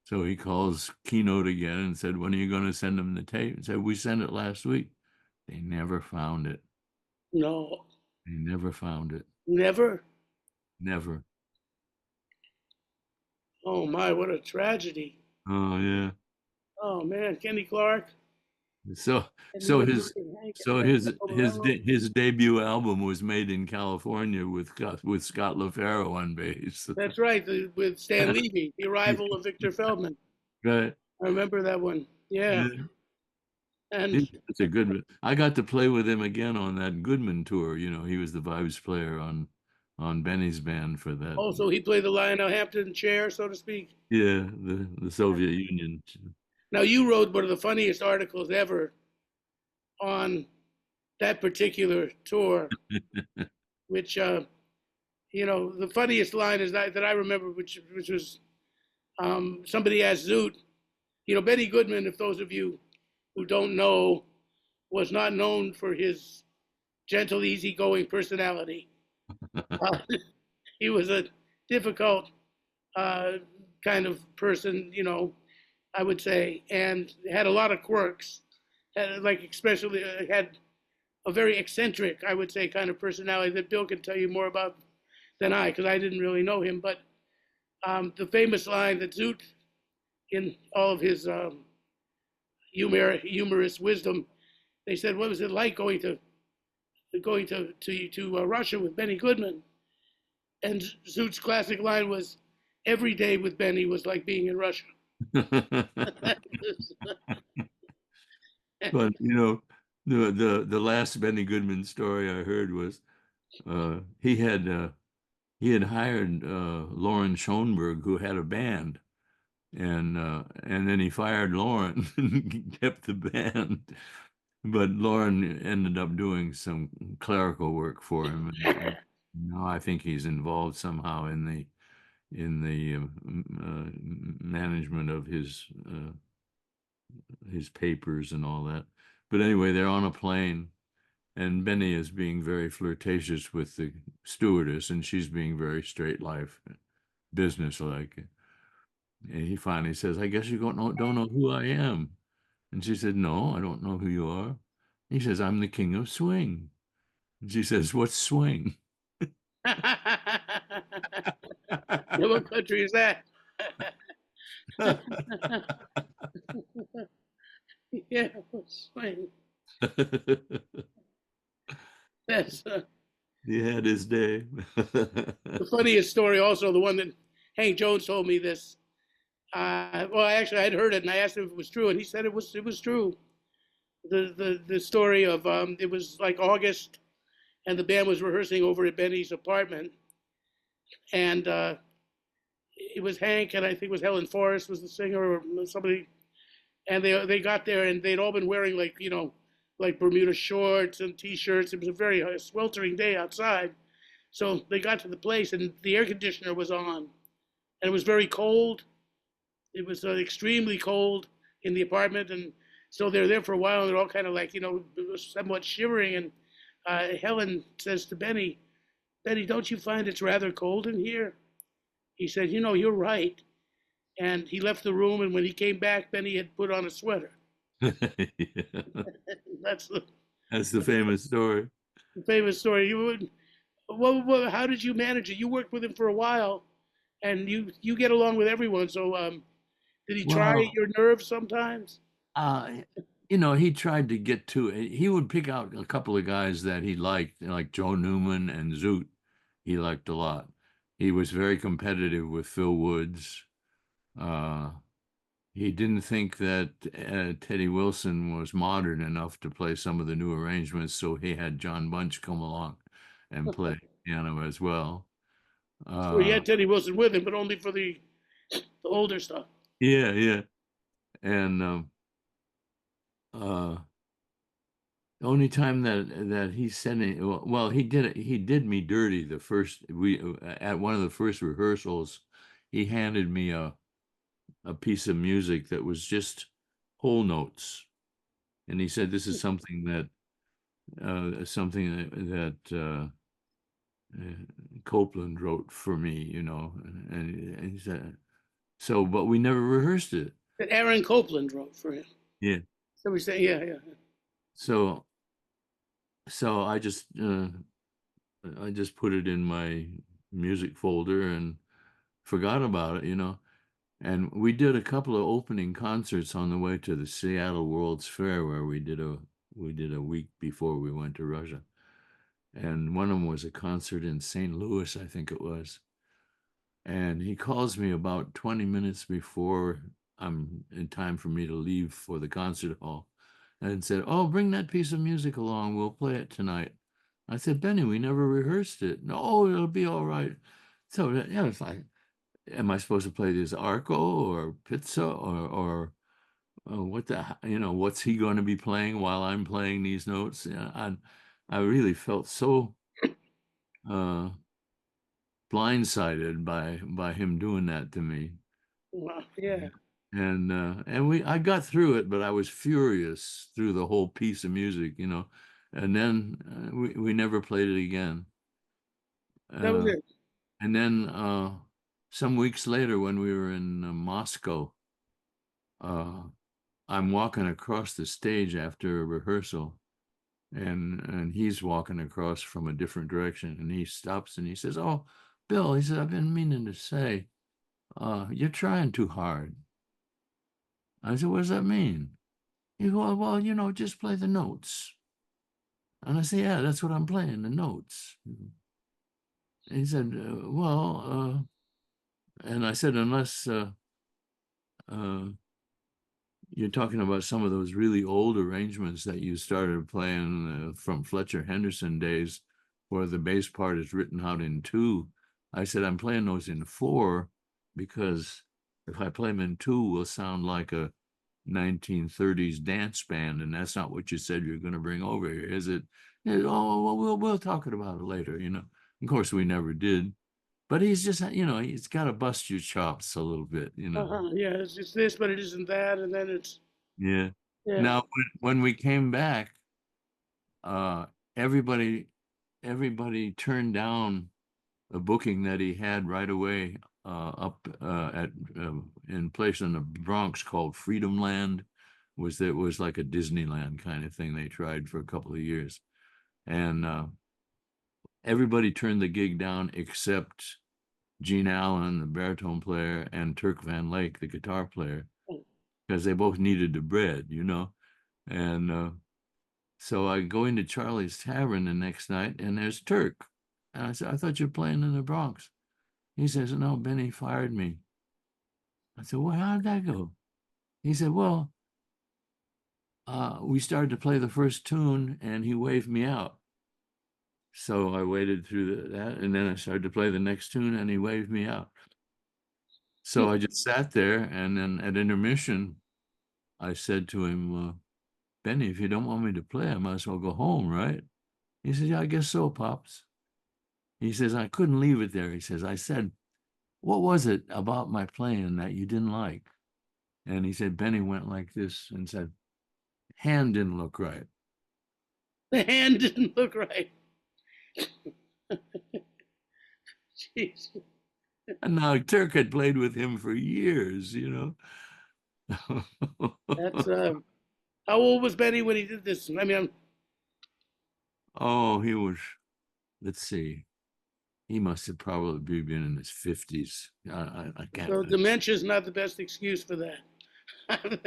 So he calls Keynote again and said, when are you going to send them the tape? And said, we sent it last week. They never found it. no. They never found it. Never? Never. Oh my, what a tragedy. Oh yeah. Oh man, Kenny Clark. So And so Woody his and Hank so and his his Morello. de- his debut album was made in California with Scott LaFaro on bass. That's right, with Stan Levy, the arrival of Victor Feldman. Right. I remember that one. Yeah. Yeah. And It's a good one. I got to play with him again on that Goodman tour. He was the vibes player on Benny's band for that. also he played the Lionel Hampton chair, so to speak. Yeah, the Soviet Union. Now you wrote one of the funniest articles ever on that particular tour, which the funniest line is that I remember, which was somebody asked Zoot, Benny Goodman, if those of you who don't know, was not known for his gentle, easygoing personality. Uh, he was a difficult uh, kind of person, I would say, and had a lot of quirks. Especially had a very eccentric, I would say, kind of personality that Bill can tell you more about than I, because I didn't really know him. But the famous line that Zoot, in all of his humorous wisdom, they said, "What was it like going to Russia with Benny Goodman?" And Zoot's classic line was, "Every day with Benny was like being in Russia." But you know, the last Benny Goodman story I heard was uh, he had uh, he had hired Lauren Schoenberg, who had a band, and then he fired Lauren and kept the band. But Lauren ended up doing some clerical work for him, and now I think he's involved somehow in the management of his papers and all that. But anyway, they're on a plane, and Benny is being very flirtatious with the stewardess, and she's being very straight life, business-like. And he finally says, "I guess you don't know who I am." And she said, "No, I don't know who you are." He says, "I'm the king of swing." And she says, "What's swing?" Yeah, what country is that? Yeah, what's swing? That's He had his day. the funniest story. Also, the one that Hank Jones told me this. Well, actually, I'd heard it, and I asked him if it was true, and he said it was true. The story of it was like August, and the band was rehearsing over at Benny's apartment, and it was Hank, and I think it was Helen Forrest was the singer, or somebody, and they got there, and they'd all been wearing, like, like Bermuda shorts and T-shirts. It was a very sweltering day outside, so they got to the place, and the air conditioner was on, and it was very cold. It was extremely cold in the apartment, and so they're there for a while, and they're all kind of like, somewhat shivering. And Helen says to Benny, "Benny, don't you find it's rather cold in here?" He said, "You're right." And he left the room, and when he came back, Benny had put on a sweater. Yeah. That's That's the famous story. the famous story. How did you manage it? You worked with him for a while, and you get along with everyone. So, did he try Well, your nerves sometimes? uh, he tried to get to it. He would pick out a couple of guys that he liked, like Joe Newman and Zoot. He liked a lot. He was very competitive with Phil Woods. Uh, he didn't think that Teddy Wilson was modern enough to play some of the new arrangements, so he had John Bunch come along and play piano as well. So he Uh, had Teddy Wilson with him, but only for the older stuff. yeah, yeah. And uh, the only time that he said it, well, he did me dirty the first we at one of the first rehearsals. He handed me a piece of music that was just whole notes, and he said, "This is something that Copeland wrote for me," and he said so, but we never rehearsed it. That Aaron Copland wrote for him. Yeah. So we say, yeah, yeah. So so I just put it in my music folder and forgot about it. And we did a couple of opening concerts on the way to the Seattle World's Fair, where we did a week before we went to Russia. And one of them was a concert in St. Louis, I think it was. And he calls me about 20 minutes before I'm in time for me to leave for the concert hall and said, "Oh, bring that piece of music along. We'll play it tonight." I said, "Benny, we never rehearsed it." "No, it'll be all right." So, yeah, it's like, am I supposed to play this arco or pizza or what's he going to be playing while I'm playing these notes? Yeah, I really felt so uh, blindsided by him doing that to me. Wow, yeah. And I got through it, but I was furious through the whole piece of music. And then we never played it again. That was Uh, it. and then some weeks later, when we were in Moscow, uh, I'm walking across the stage after a rehearsal, and he's walking across from a different direction, and he stops and he says, "Oh, Bill," he said, "I've been meaning to say, you're trying too hard." I said, "What does that mean?" He goes, "Well, just play the notes." And I said, "Yeah, that's what I'm playing, the notes." He said, well, and I said, unless uh, you're talking about some of those really old arrangements that you started playing from Fletcher Henderson days, where the bass part is written out in two. I said, I'm playing those in four because if I play them in two, we'll sound like a 1930s dance band, and that's not what you said you're going to bring over here, is it? Oh, well, we'll talk about it later, you know. Of course, we never did. But he's just, you know, he's got to bust your chops a little bit, you know. Yeah, it's this, but it isn't that, and then it's Yeah. yeah. Now, when we came back, uh, everybody everybody turned down a booking that he had right away up at in place in the Bronx called Freedom Land. Was like a Disneyland kind of thing they tried for a couple of years, and everybody turned the gig down except Gene Allen, the baritone player, and Turk Van Lake, the guitar player, because they both needed the bread, you know. And so I go into Charlie's Tavern the next night, and there's Turk. And I said, I thought you were playing in the Bronx. He says, no, Benny fired me. I said, well, how did that go? He said, well, we started to play the first tune, and he waved me out. So I waited through that, and then I started to play the next tune, and he waved me out. So I just sat there, and then at intermission, I said to him, Benny, if you don't want me to play, I might as well go home, right? He says, yeah, I guess so, Pops. He says, I couldn't leave it there. He says, I said, what was it about my playing that you didn't like? And he said, Benny went like this and said, hand didn't look right. The hand didn't look right. Jeez, And now Turk had played with him for years, you know. that's how old was Benny when he did this? I mean, Oh, he was, let's see, he must have probably been in his 50s. I can't. so dementia is not the best excuse for that.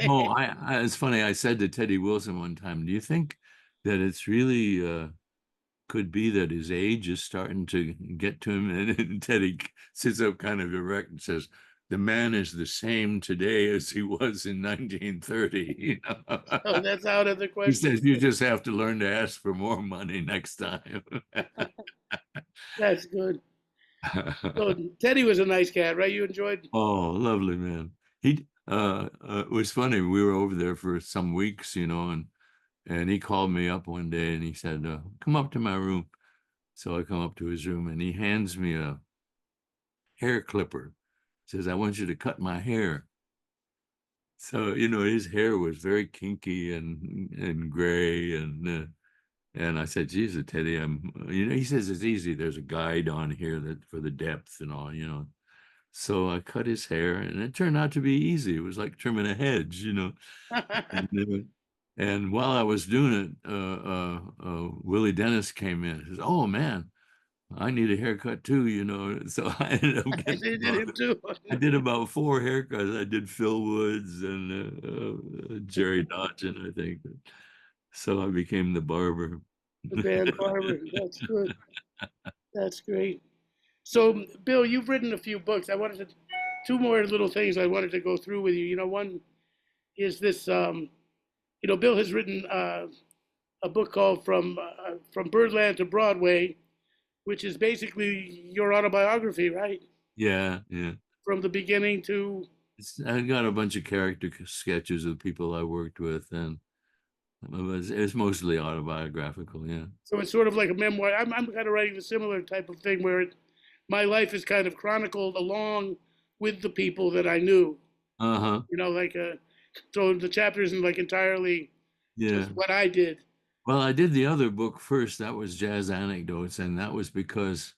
Oh, it's funny. I said to Teddy Wilson one time, do you think that it's really could be that his age is starting to get to him? And Teddy sits up kind of erect and says, the man is the same today as he was in 1930. You know? So that's out of the He question. says, you just have to learn to ask for more money next time. That's good. So Teddy was a nice cat, right? You enjoyed. Oh, lovely man. It was funny. We were over there for some weeks, you know, and he called me up one day and he said, come up to my room. So I come up to his room and he hands me a hair clipper. Says, I want you to cut my hair. So, you know, his hair was very kinky and gray and I said, Jesus, Teddy, you know, he says it's easy. There's a guide on here that for the depth and all, you know. So I cut his hair, and it turned out to be easy. It was like trimming a hedge, you know. And, and while I was doing it, Willie Dennis came in. He says, "Oh man, I need a haircut too," you know. So I ended up They getting did him too. I did about four haircuts. I did Phil Woods and Jerry Dodgen, I think. So I became the barber. The band barber. That's good. That's great. So, Bill, you've written a few books. I wanted to, two more little things I wanted to go through with you. You know, one is this. You know, Bill has written a book called From Birdland to Broadway, which is basically your autobiography, right? Yeah, yeah. From the beginning to. I got a bunch of character sketches of people I worked with, and it's mostly autobiographical. Yeah. So it's sort of like a memoir. I'm kind of writing a similar type of thing where my life is kind of chronicled along with the people that I knew. Uh-huh. You know, like so the chapter isn't like entirely Yeah. just what I did. Well, I did the other book first. That was Jazz Anecdotes, and that was because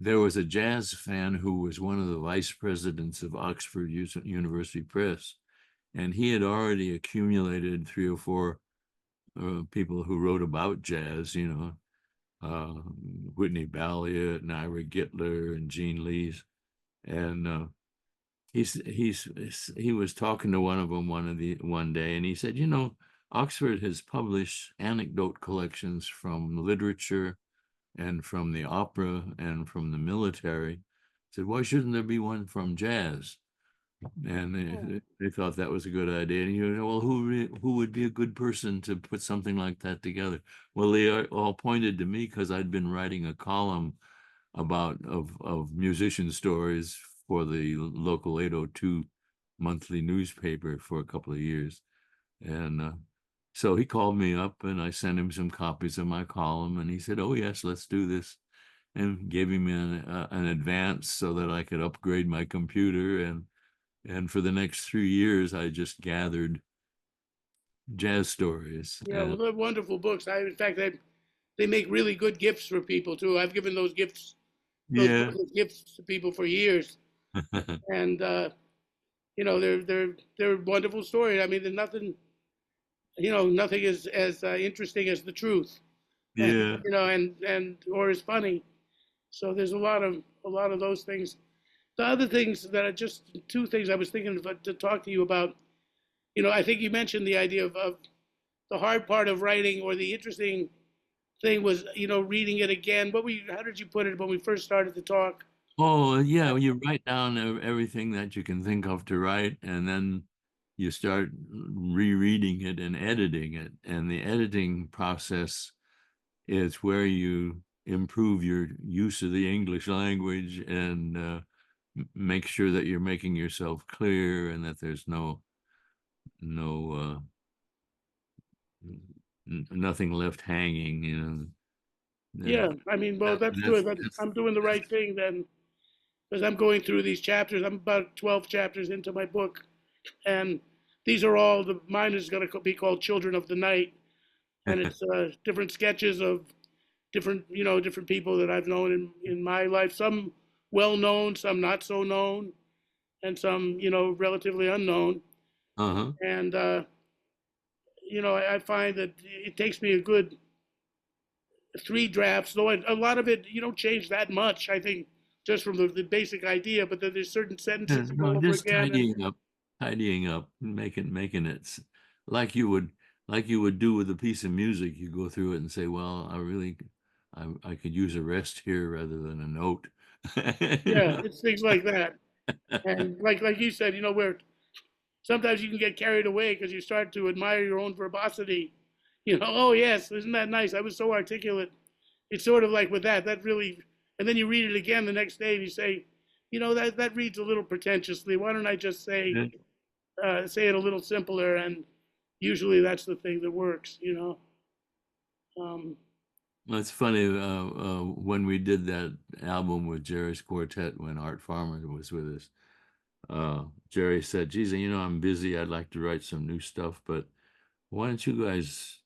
there was a jazz fan who was one of the vice presidents of Oxford University Press, and he had already accumulated three or four people who wrote about jazz, you know, uh, Whitney Balliet and Ira Gittler and Gene Lees, and he was talking to one of them one day, and he said, you know, Oxford has published anecdote collections from literature and from the opera and from the military. I said, why shouldn't there be one from jazz? And they thought that was a good idea. And you know, well, who would be a good person to put something like that together? Well, they all pointed to me because I'd been writing a column about of musician stories for the local 802 monthly newspaper for a couple of years. And so he called me up and I sent him some copies of my column and he said, oh, yes, let's do this. And gave him an advance so that I could upgrade my computer. And for the next 3 years, I just gathered jazz stories. Yeah, well, And they're wonderful books. In fact, they make really good gifts for people too. I've given those yeah, books as gifts to people for years, and they're wonderful stories. I mean, there's nothing, nothing is as interesting as the truth, and yeah. and or as funny. So there's a lot of those things. The other things that are just two things I was thinking of, to talk to you about. I think you mentioned the idea of the hard part of writing, or the interesting thing was, reading it again. How did you put it when we first started to talk? Oh, yeah. You write down everything that you can think of to write, and then you start rereading it and editing it. And the editing process is where you improve your use of the English language and make sure that you're making yourself clear and that there's no nothing left hanging, Yeah, I mean, well, that, that's that's good. that's I'm doing the right thing then, because I'm going through these chapters. I'm about 12 chapters into my book, and these are all mine is going to be called Children of the Night, and it's different sketches of different people that I've known in my life. Some well known, some not so known, and some relatively unknown. uh-huh. And I find that it takes me a good three drafts, though a lot of it you don't change that much. I think just from the basic idea, but then there's certain Yeah, sentences you go no, over just again, and tidying up, making it like you would do with a piece of music. You go through it and say, well, I could use a rest here rather than a note. You yeah, know? it's things like that. And like you said, where sometimes you can get carried away because you start to admire your own verbosity. Oh yes, isn't that nice? I was so articulate. It's sort of like with that really, and then you read it again the next day and you say, that reads a little pretentiously. Why don't I just say it a little simpler? And usually that's the thing that works. Um, Well, it's funny, when we did that album with Jerry's Quartet when Art Farmer was with us, Jerry said, geez, I'm busy. I'd like to write some new stuff, but why don't you guys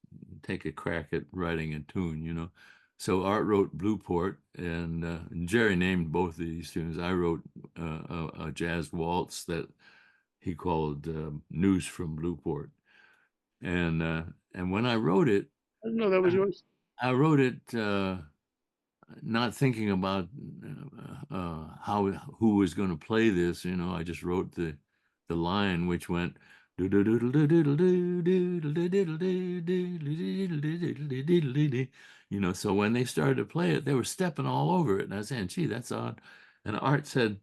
take a crack at writing a tune? So Art wrote Blueport, and Jerry named both of these tunes. I wrote a jazz waltz that he called News from Blueport. And when I wrote it, I didn't know that was I, yours. I wrote it not thinking about how who was going to play this. I just wrote the line which went. So when they started to play it, they were stepping all over it, and I was saying, "Gee, that's odd." And Art said,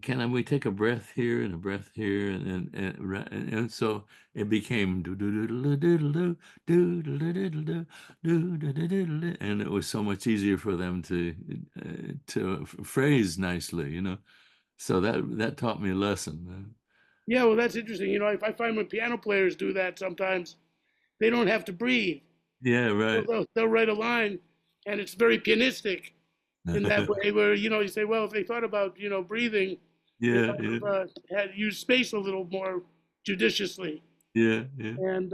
can we take a breath here and a breath here, and so it became do do do do do do do do do do do do, and it was so much easier for them to phrase nicely. So that taught me a lesson. Yeah, well, that's interesting. I find when piano players do that sometimes, they don't have to breathe. Yeah, right. They'll write a line, and it's very pianistic in that way. Where you say, well, if they thought about breathing, they Yeah, might yeah, have had used space a little more judiciously. yeah, yeah. And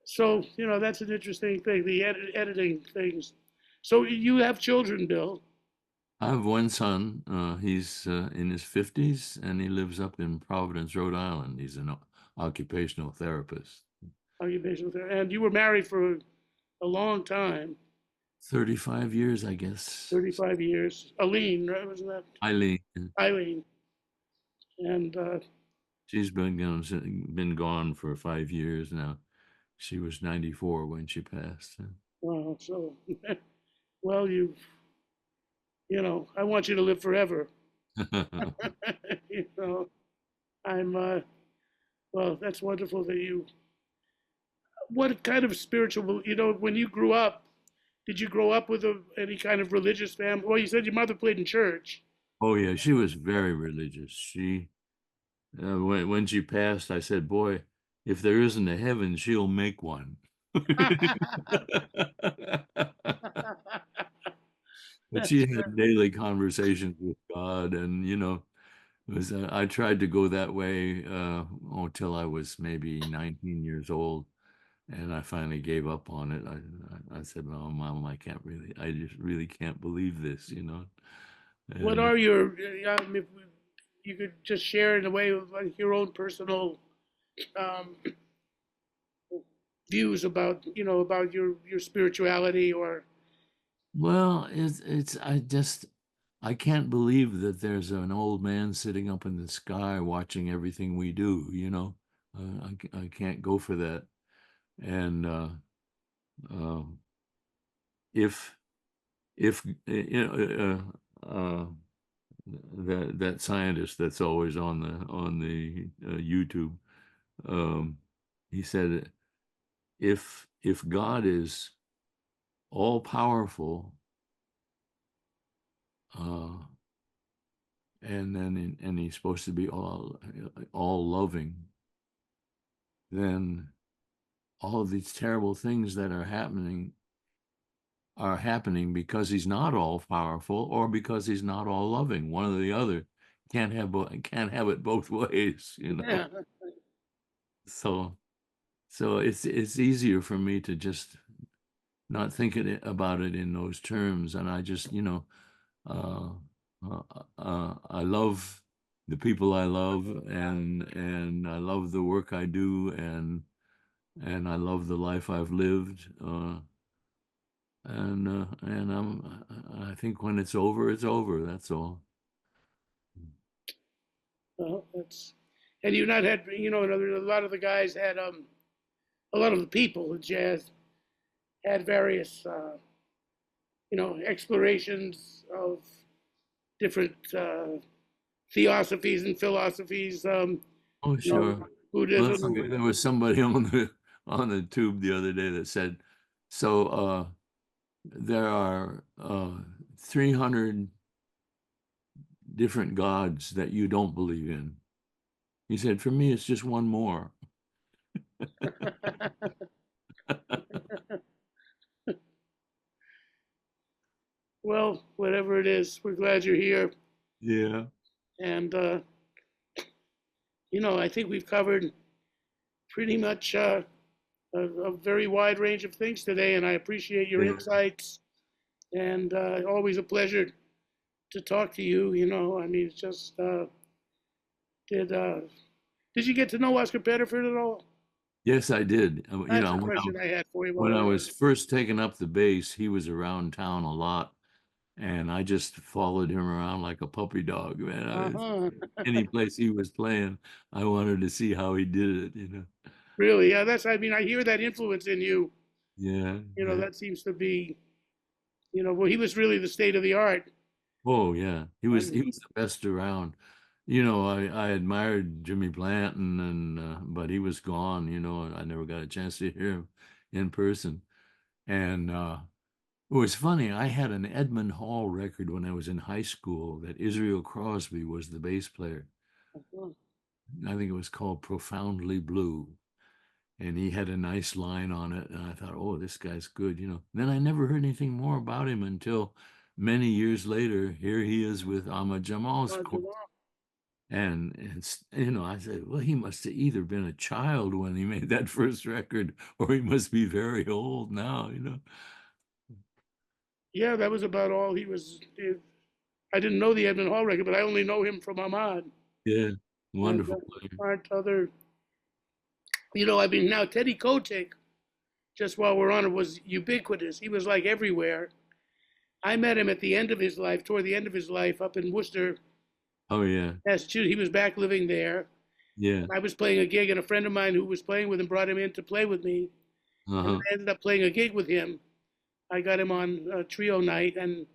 so that's an interesting thing, the editing things. So you have children, Bill. I have one son. He's in his 50s, and he lives up in Providence, Rhode Island. He's an occupational therapist. Occupational therapy, and you were married for a long time, 35 years, I guess. 35 years. Aline, right? Wasn't that Eileen, Eileen? And she's been gone for 5 years now. She was 94 when she passed. wow, so Well, I want you to live forever. you know, I'm, well, that's wonderful that you, what kind of spiritual, when you grew up, did you grow up with any kind of religious family? Well, you said your mother played in church. Oh yeah, she was very religious. She when she passed, I said, "Boy, if there isn't a heaven, she'll make one." But she That's had daily conversations with God, and it was I tried to go that way till I was maybe 19 years old, and I finally gave up on it. I said, "Oh, Mom, I just really can't believe this." what And are your, if you could just share in a way of like your own personal um, views about, about your spirituality or, well, it's I can't believe that there's an old man sitting up in the sky watching everything we do. I can't go for that. And uh, if that scientist that's always on the YouTube, um, he said if God is all powerful, uh, and he's supposed to be all loving, then all of these terrible things that are happening because he's not all powerful or because he's not all loving. One or the other. Can't have it both ways. yeah, So it's easier for me to just not think about it in those terms, and I just uh, I love the people I love, and I love the work I do, and I love the life I've lived. And I think when it's over, it's over. That's all. well, that's, and you not had, a lot of the guys had, a lot of the people in jazz had various, explorations of different theosophies and philosophies, Oh, you know, sure. Well, that's Buddhism. okay. There was somebody on the tube the other day that said, so there are 300 different gods that you don't believe in. He said, for me, it's just one more. Well, whatever it is, we're glad you're here. Yeah. And, I think we've covered pretty much a very wide range of things today, and I appreciate your Yeah. insights. And always a pleasure to talk to you. I mean, it's just did did you get to know Oscar Pettiford at all? Yes, I did. That's a question I had for you while When I we're. was first taking up the bass, he was around town a lot, and I just followed him around like a puppy dog, man. Uh huh. Any place he was playing, I wanted to see how he did it. Really? Yeah. That's. I mean, I hear that influence in you. Yeah, yeah. That seems to be. Well, he was really the state of the art. Oh, yeah. He I was he mean, was the best around. I admired Jimmy Blanton, and but he was gone, and I never got a chance to hear him in person. And it was funny. I had an Edmund Hall record when I was in high school that Israel Crosby was the bass player. I think it was called Profoundly Blue. And he had a nice line on it. And I thought, oh, this guy's good. Then I never heard anything more about him until many years later. Here he is with Ahmad Jamal's quartet. And I said, well, he must have either been a child when he made that first record, or he must be very old now. yeah, that was about all he was. I didn't know the Edmund Hall record, but I only know him from Ahmad. Yeah, And wonderful player. aren't other. I mean, now Teddy Kotick, just while we're on it, was ubiquitous. He was like everywhere. I met him at the end of his life, toward the end of his life, up in Worcester, Oh yeah, Massachusetts. He was back living there. yeah. I was playing a gig, and a friend of mine who was playing with him brought him in to play with me. And Uh-huh. I ended up playing a gig with him I got him on trio night, and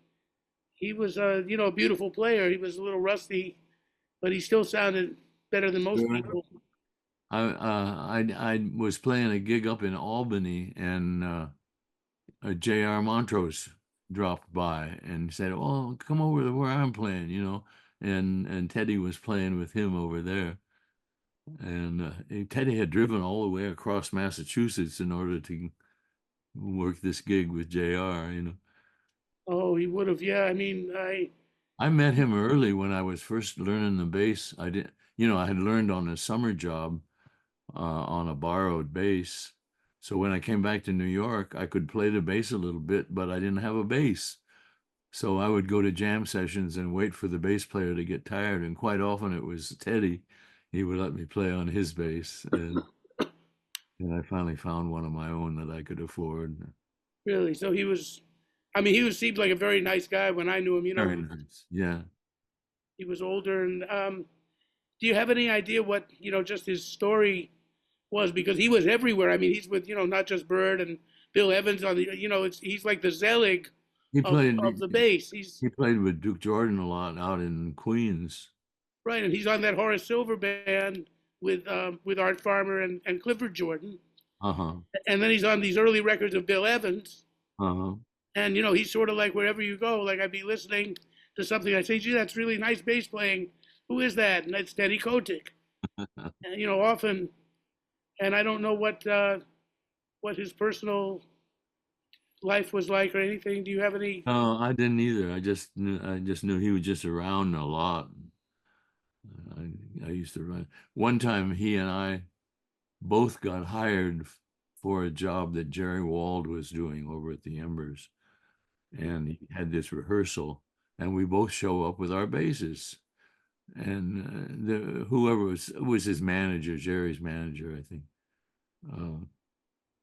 he was a beautiful player. He was a little rusty, but he still sounded better than most Sure. people. I was playing a gig up in Albany, and J.R. Montrose dropped by and said, "Oh, come over to where I'm playing," and Teddy was playing with him over there, and Teddy had driven all the way across Massachusetts in order to work this gig with J.R. Oh, he would have. Yeah, I mean, I met him early when I was first learning the bass. I had learned on a summer job on a borrowed bass. So when I came back to New York, I could play the bass a little bit, but I didn't have a bass. So I would go to jam sessions and wait for the bass player to get tired. And quite often it was Teddy. He would let me play on his bass. And I finally found one of my own that I could afford. really. So he was. I mean, seemed like a very nice guy when I knew him. Very nice. Yeah. He was older, and do you have any idea what just his story was? Because he was everywhere. I mean, he's with not just Bird and Bill Evans on the. He's like the Zelig He of played the bass. He's he played with Duke Jordan a lot out in Queens. right, and he's on that Horace Silver band with Art Farmer and Clifford Jordan, Uh-huh. and then he's on these early records of Bill Evans, Uh-huh. and he's sort of like wherever you go. Like I'd be listening to something, I say, "Gee, that's really nice bass playing. Who is that?" And that's Teddy Kotick. And often, and I don't know what his personal life was like or anything. Do you have any? No, I didn't either. I just knew he was just around a lot. I used to run. One time he and I both got hired for a job that Jerry Wald was doing over at the Embers. And he had this rehearsal, and we both show up with our basses. And whoever was his manager, Jerry's manager, I think. Uh,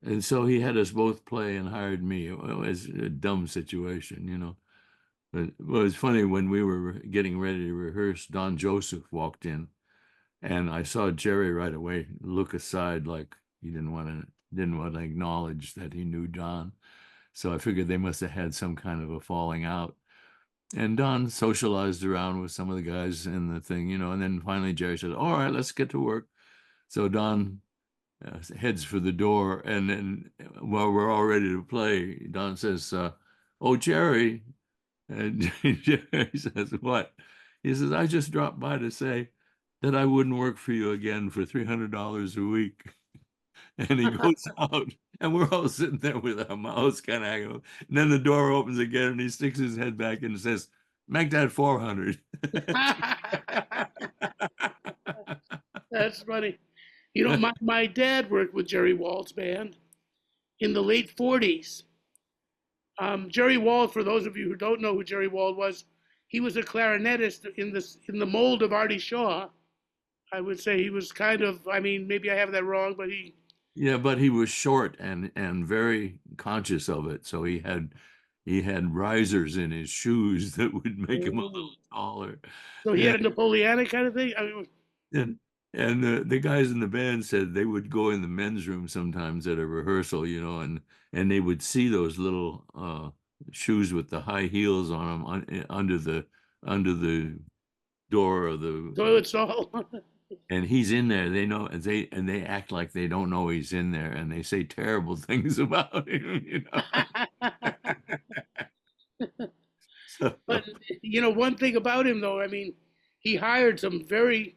and so he had us both play and hired me. It was a dumb situation. But it was funny when we were getting ready to rehearse, Don Joseph walked in, and I saw Jerry right away look aside like he didn't want to acknowledge that he knew Don. So I figured they must have had some kind of a falling out. And Don socialized around with some of the guys in the thing, and then finally Jerry said, "All right, let's get to work." So Don heads for the door, and then while we're all ready to play, Don says, "Oh, Jerry," and Jerry says, "What?" He says, "I just dropped by to say that I wouldn't work for you again for $300 a week." And he goes out, and we're all sitting there with our mouths kind of hanging open. And then the door opens again, and he sticks his head back and says, "Make that 400." That's funny. My dad worked with Jerry Wald's band in the late '40s. Jerry Wald, for those of you who don't know who Jerry Wald was, he was a clarinetist in the mold of Artie Shaw. I would say he was kind of. I mean, maybe I have that wrong, but he. Yeah, but he was short and very conscious of it. So he had risers in his shoes that would make him a little taller. So he had a Napoleonic kind of thing. I mean, And the guys in the band said they would go in the men's room sometimes at a rehearsal, and they would see those little shoes with the high heels on them under the door of the, toilet stall. and he's in there. They know, and they act like they don't know he's in there, and they say terrible things about him. So, But one thing about him though, I mean, he hired some very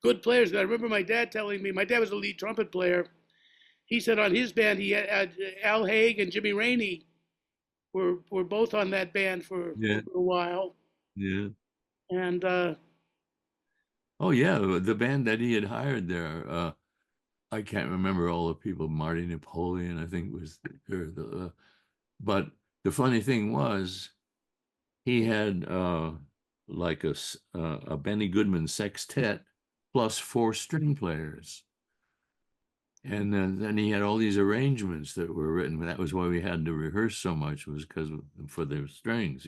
good players. I remember my dad telling me. My dad was a lead trumpet player. He said on his band he had Al Haig and Jimmy Rainey were both on that band for yeah, a while, yeah. and Oh yeah, the band that he had hired there. I can't remember all the people. Marty Napoleon, I think was but the funny thing was he had like a Benny Goodman sextet plus four string players. And then he had all these arrangements that were written. That was why we had to rehearse so much, was because for the strings.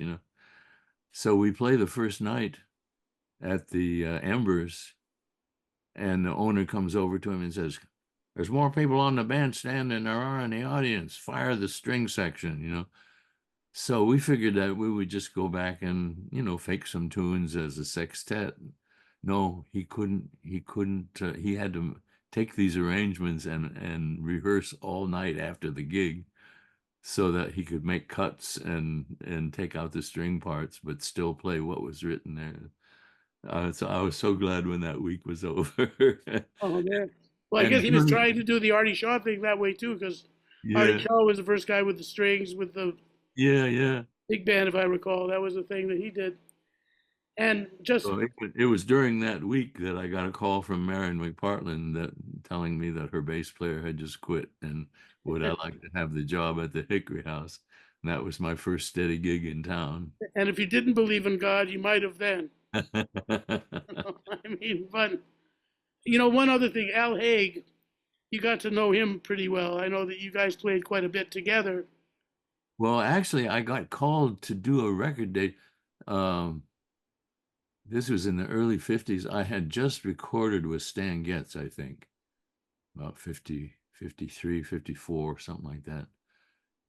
So we play the first night at the Embers, and the owner comes over to him and says, There's more people on the bandstand than there are in the audience. Fire the string section, you know. So we figured that we would just go back and, fake some tunes as a sextet. No, he couldn't. He couldn't. He had to take these arrangements and rehearse all night after the gig so that he could make cuts and take out the string parts, but still play what was written there. So I was so glad when that week was over. Oh man. Well, I And guess he was during, trying to do the Artie Shaw thing that way too, because Artie yeah, Shaw was the first guy with the strings with the yeah, yeah. big band, if I recall. That was the thing that he did. And just So it was during that week that I got a call from Marion McPartland that telling me that her bass player had just quit and would I like to have the job at the Hickory House. And that was my first steady gig in town. and if you didn't believe in God, you might have then. I mean, but one other thing, Al Haig, you got to know him pretty well. I know that you guys played quite a bit together. Well, actually, I got called to do a record date. Um, this was in the early 50s. I had just recorded with Stan Getz, I think, about 50, 53, 54, something like that.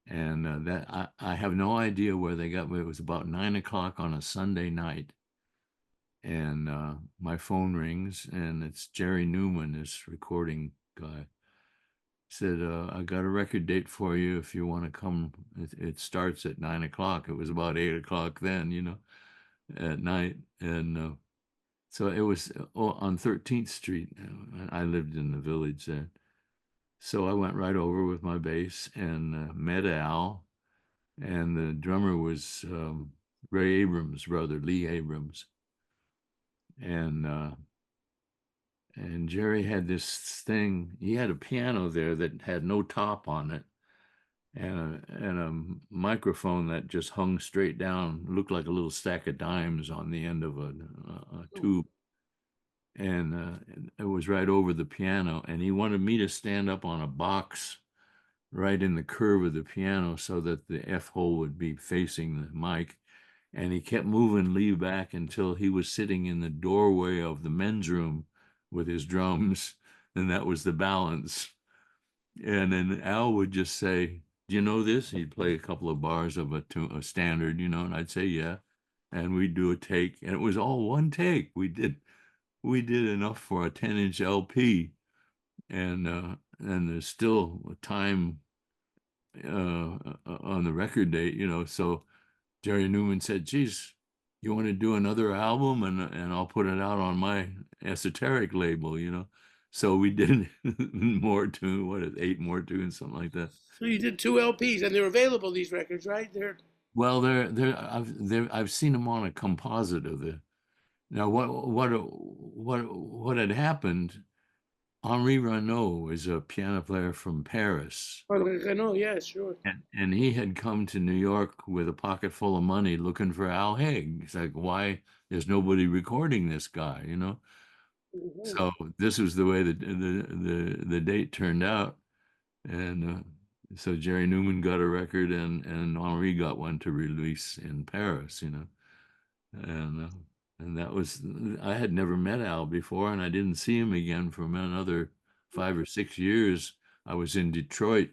And that I have no idea where they got me. It was about 9 o'clock on a Sunday night. And my phone rings, and it's Jerry Newman, this recording guy. Said, I got a record date for you if you want to come. It starts at 9 o'clock. It was about 8 o'clock then, at night. And so it was on 13th Street. I lived in the village there. So I went right over with my bass and met Al. And the drummer was Ray Abrams' brother, Lee Abrams. And Jerry had this thing. He had a piano there that had no top on it, and a microphone that just hung straight down, looked like a little stack of dimes on the end of a tube. And it was right over the piano. And he wanted me to stand up on a box right in the curve of the piano so that the F hole would be facing the mic. And he kept moving Lee back until he was sitting in the doorway of the men's room with his drums, and that was the balance. And then Al would just say, "Do you know this?" He'd play a couple of bars of a standard, and I'd say, "Yeah," and we'd do a take, and it was all one take. We did enough for a 10-inch LP, and there's still a time on the record date, so Jerry Newman said, "Geez, you want to do another album, and I'll put it out on my esoteric label." So we did more tunes, what is 8 more tunes, something like that. So you did two LPs, and they're available, these records, right? They're Well, I've seen them on a composite of the. Now, what had happened? Henri Renaud is a piano player from Paris. oh, Renault, yeah, sure. And he had come to New York with a pocket full of money looking for Al Haig. It's like, why there's nobody recording this guy? Mhm. So this was the way the date turned out. And so Jerry Newman got a record, and Henri got one to release in Paris. And that was, I had never met Al before, and I didn't see him again for another 5 or 6 years. I was in Detroit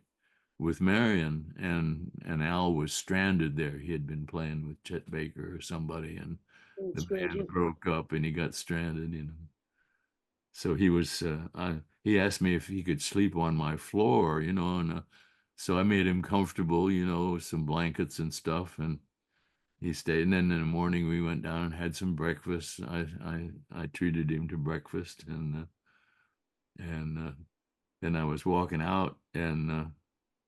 with Marion, and Al was stranded there. He had been playing with Chet Baker or somebody, and the That's great. band broke up, and he got stranded. So he asked me if he could sleep on my floor, and so I made him comfortable, some blankets and stuff, and he stayed. And then in the morning we went down and had some breakfast. I treated him to breakfast, and then I was walking out, and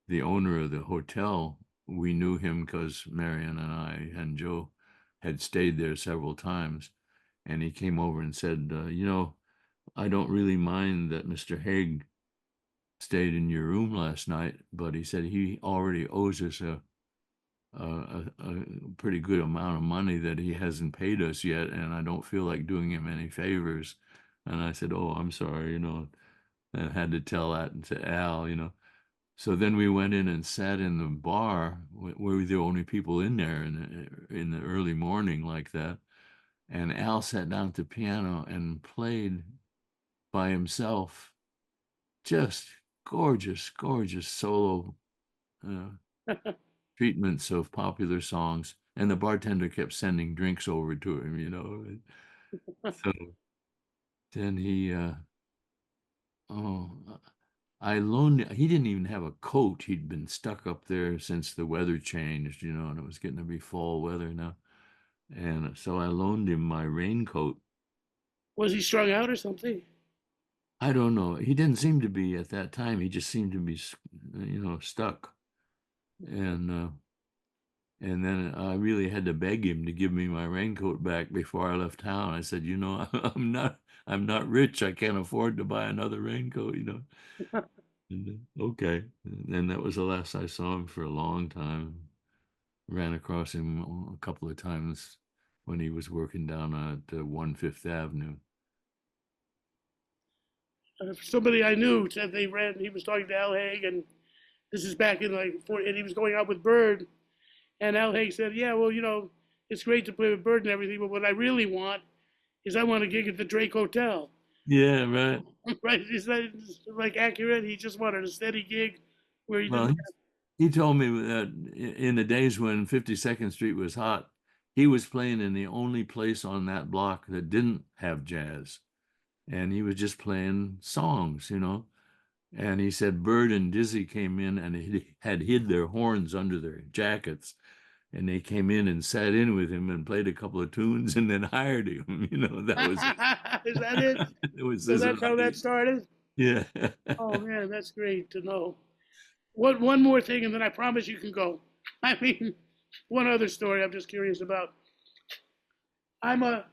the owner of the hotel, we knew him because Marion and I and Joe had stayed there several times. And he came over and said, I don't really mind that Mr. Haig stayed in your room last night, but he said he already owes us a pretty good amount of money that he hasn't paid us yet, and I don't feel like doing him any favors. And I said, "Oh, I'm sorry," and I had to tell that to Al. So then we went in and sat in the bar. We were the only people in there in the early morning like that. And Al sat down at the piano and played by himself just gorgeous, gorgeous solo uh, treatments of popular songs. And the bartender kept sending drinks over to him, you know. So then oh, I loaned, he didn't even have a coat. He'd been stuck up there since the weather changed, you know, and it was getting to be fall weather now. And so I loaned him my raincoat. Was he strung out or something? I don't know. He didn't seem to be at that time. He just seemed to be, stuck. And then I really had to beg him to give me my raincoat back before I left town. I said, I'm not rich. I can't afford to buy another raincoat, you know. And, okay. And that was the last I saw him for a long time. Ran across him a couple of times when he was working down at 1 Avenue. Somebody I knew said they ran. He was talking to Al Haig, and this is back in and he was going out with Bird, and Al Haig said, "Yeah, well, it's great to play with Bird and everything, but what I really want is I want a gig at the Drake Hotel." Yeah, right. Right? Is that like accurate? He just wanted a steady gig where he Well, didn't. he told me that in the days when 52nd Street was hot, he was playing in the only place on that block that didn't have jazz. And he was just playing songs, you know. And he said Bird and Dizzy came in and had hid their horns under their jackets. And they came in and sat in with him and played a couple of tunes and then hired him. You know, that was Is that it? it was So his that's how idea. that started. Yeah. Oh man, that's great to know. What one more thing, and then I promise you can go. I mean, one other story I'm just curious about. I'm a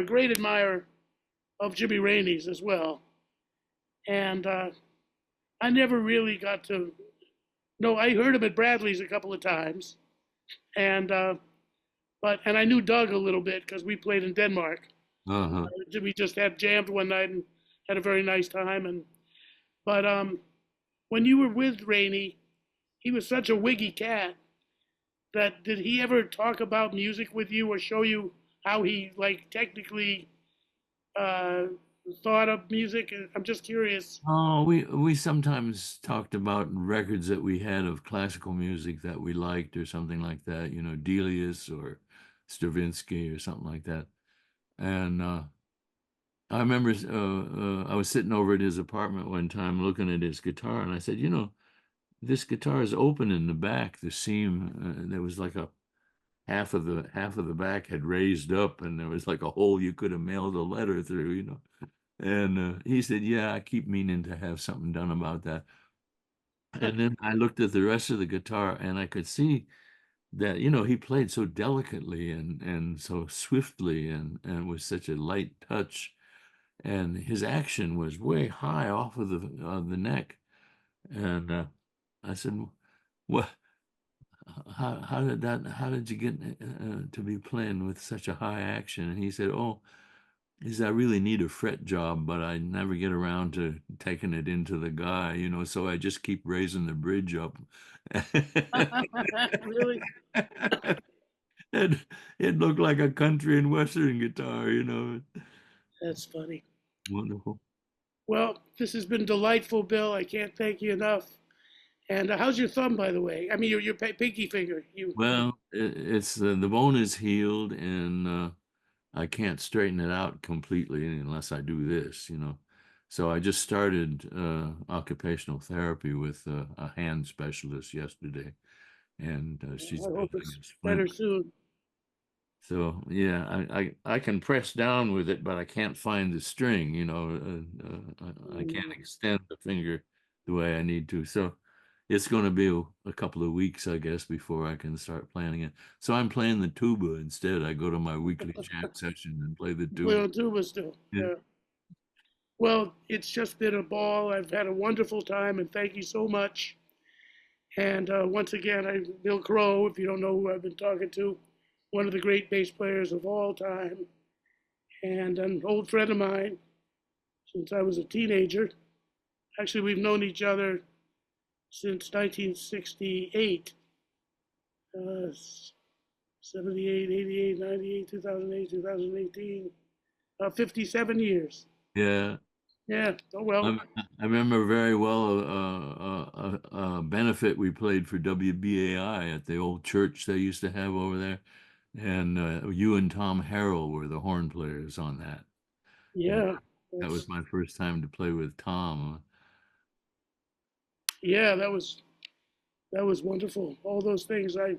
great admirer of Jimmy Rainey's as well, and I never really got to. No, I heard him at Bradley's a couple of times, and and I knew Doug a little bit because we played in Denmark. Uh-huh. We just had jammed one night and had a very nice time. And but when you were with Rainey, he was such a wiggy cat that did he ever talk about music with you or show you how he like technically uh, thought of music? I'm just curious. Oh, we sometimes talked about records that we had of classical music that we liked or something like that, you know, Delius or Stravinsky or something like that. And I remember I was sitting over at his apartment one time looking at his guitar, and I said, this guitar is open in the back. The seam, there was like a half of the back had raised up, and there was like a hole you could have mailed a letter through, you know. And he said, "Yeah, I keep meaning to have something done about that." And then I looked at the rest of the guitar, and I could see that, he played so delicately and so swiftly and with such a light touch, and his action was way high off of the neck. And I said, "What? How did you get to be playing with such a high action?" And he said, "Oh, is I really need a fret job, but I never get around to taking it into the guy, so I just keep raising the bridge up." Really, And it looked like a country and western guitar, that's funny. Wonderful. Well, this has been delightful, Bill. I can't thank you enough. And how's your thumb, by the way? I mean, your pinky finger. You Well, it's the bone is healed, and I can't straighten it out completely unless I do this. So I just started occupational therapy with a hand specialist yesterday, and she's I hope building it's a splint. better soon. So yeah, I can press down with it, but I can't find the string. I can't extend the finger the way I need to. So it's going to be a couple of weeks, I guess, before I can start playing it. So I'm playing the tuba instead. I go to my weekly jam session and play the Play tuba. on tuba still. Yeah. Yeah. Well, it's just been a ball. I've had a wonderful time, and thank you so much. And once again, Bill Crow, if you don't know who I've been talking to, one of the great bass players of all time, and an old friend of mine since I was a teenager. Actually, we've known each other since 1968, uh, 78, 88, 98, 2008, 2018, 57 years. Yeah. Yeah. Oh well. I remember very well a benefit we played for WBAI at the old church they used to have over there, and you and Tom Harrell were the horn players on that. And Yeah. that was That's my first time to play with Tom. yeah. That was wonderful. All those things. I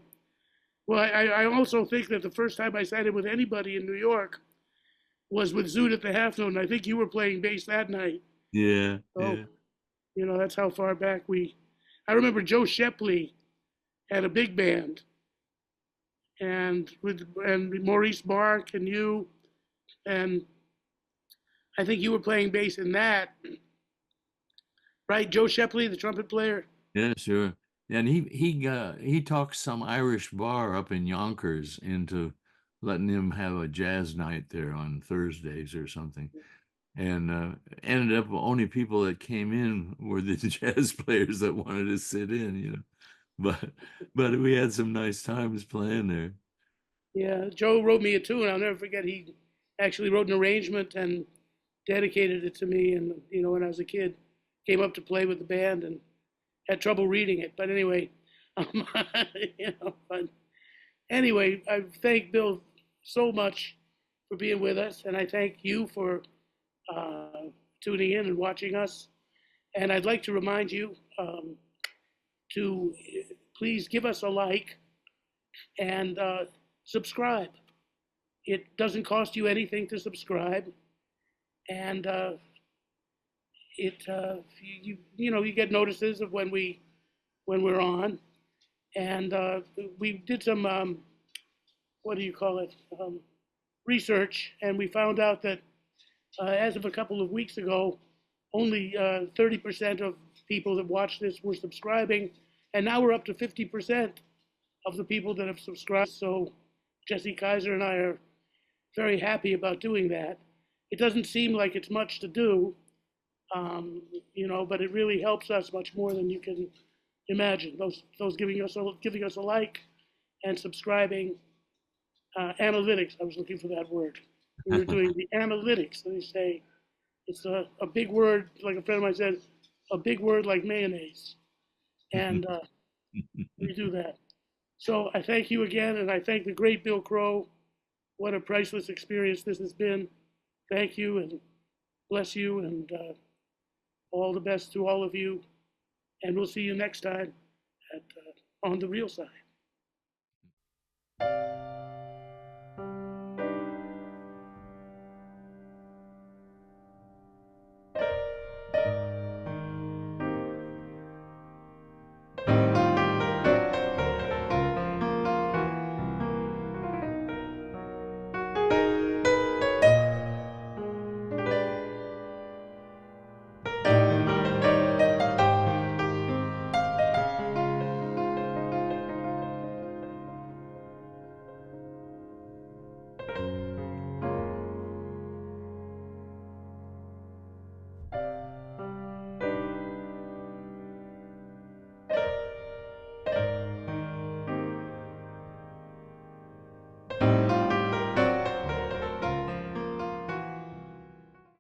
also think that the first time I sat in with anybody in New York was with Zoot at the half note, and I think you were playing bass that night. Yeah, So yeah. that's how far back we. I remember Joe Shepley had a big band, and Maurice Mark and you, and I think you were playing bass in that, right? Joe Shepley, the trumpet player. Yeah, sure. And he talked some Irish bar up in Yonkers into letting him have a jazz night there on Thursdays or something. And ended up only people that came in were the jazz players that wanted to sit in, you know. But we had some nice times playing there. Yeah, Joe wrote me a tune. I'll never forget. He actually wrote an arrangement and dedicated it to me. And when I was a kid, came up to play with the band and had trouble reading it. But anyway, um, but anyway, I thank Bill so much for being with us, and I thank you for uh, tuning in and watching us. And I'd like to remind you to please give us a like and subscribe. It doesn't cost you anything to subscribe, and you get notices of when we're on, and we did some what do you call it research, and we found out that as of a couple of weeks ago, only 30% of people that watch this were subscribing, and now we're up to 50% of the people that have subscribed. So Jesse Kaiser and I are very happy about doing that. It doesn't seem like it's much to do, but it really helps us much more than you can imagine. Those giving us a like and subscribing, analytics. I was looking for that word. We were doing the analytics, and they say it's a big word, like a friend of mine said, a big word like mayonnaise, and we do that. So I thank you again, and I thank the great Bill Crow. What a priceless experience this has been. Thank you, and bless you, and all the best to all of you. And we'll see you next time on the real side.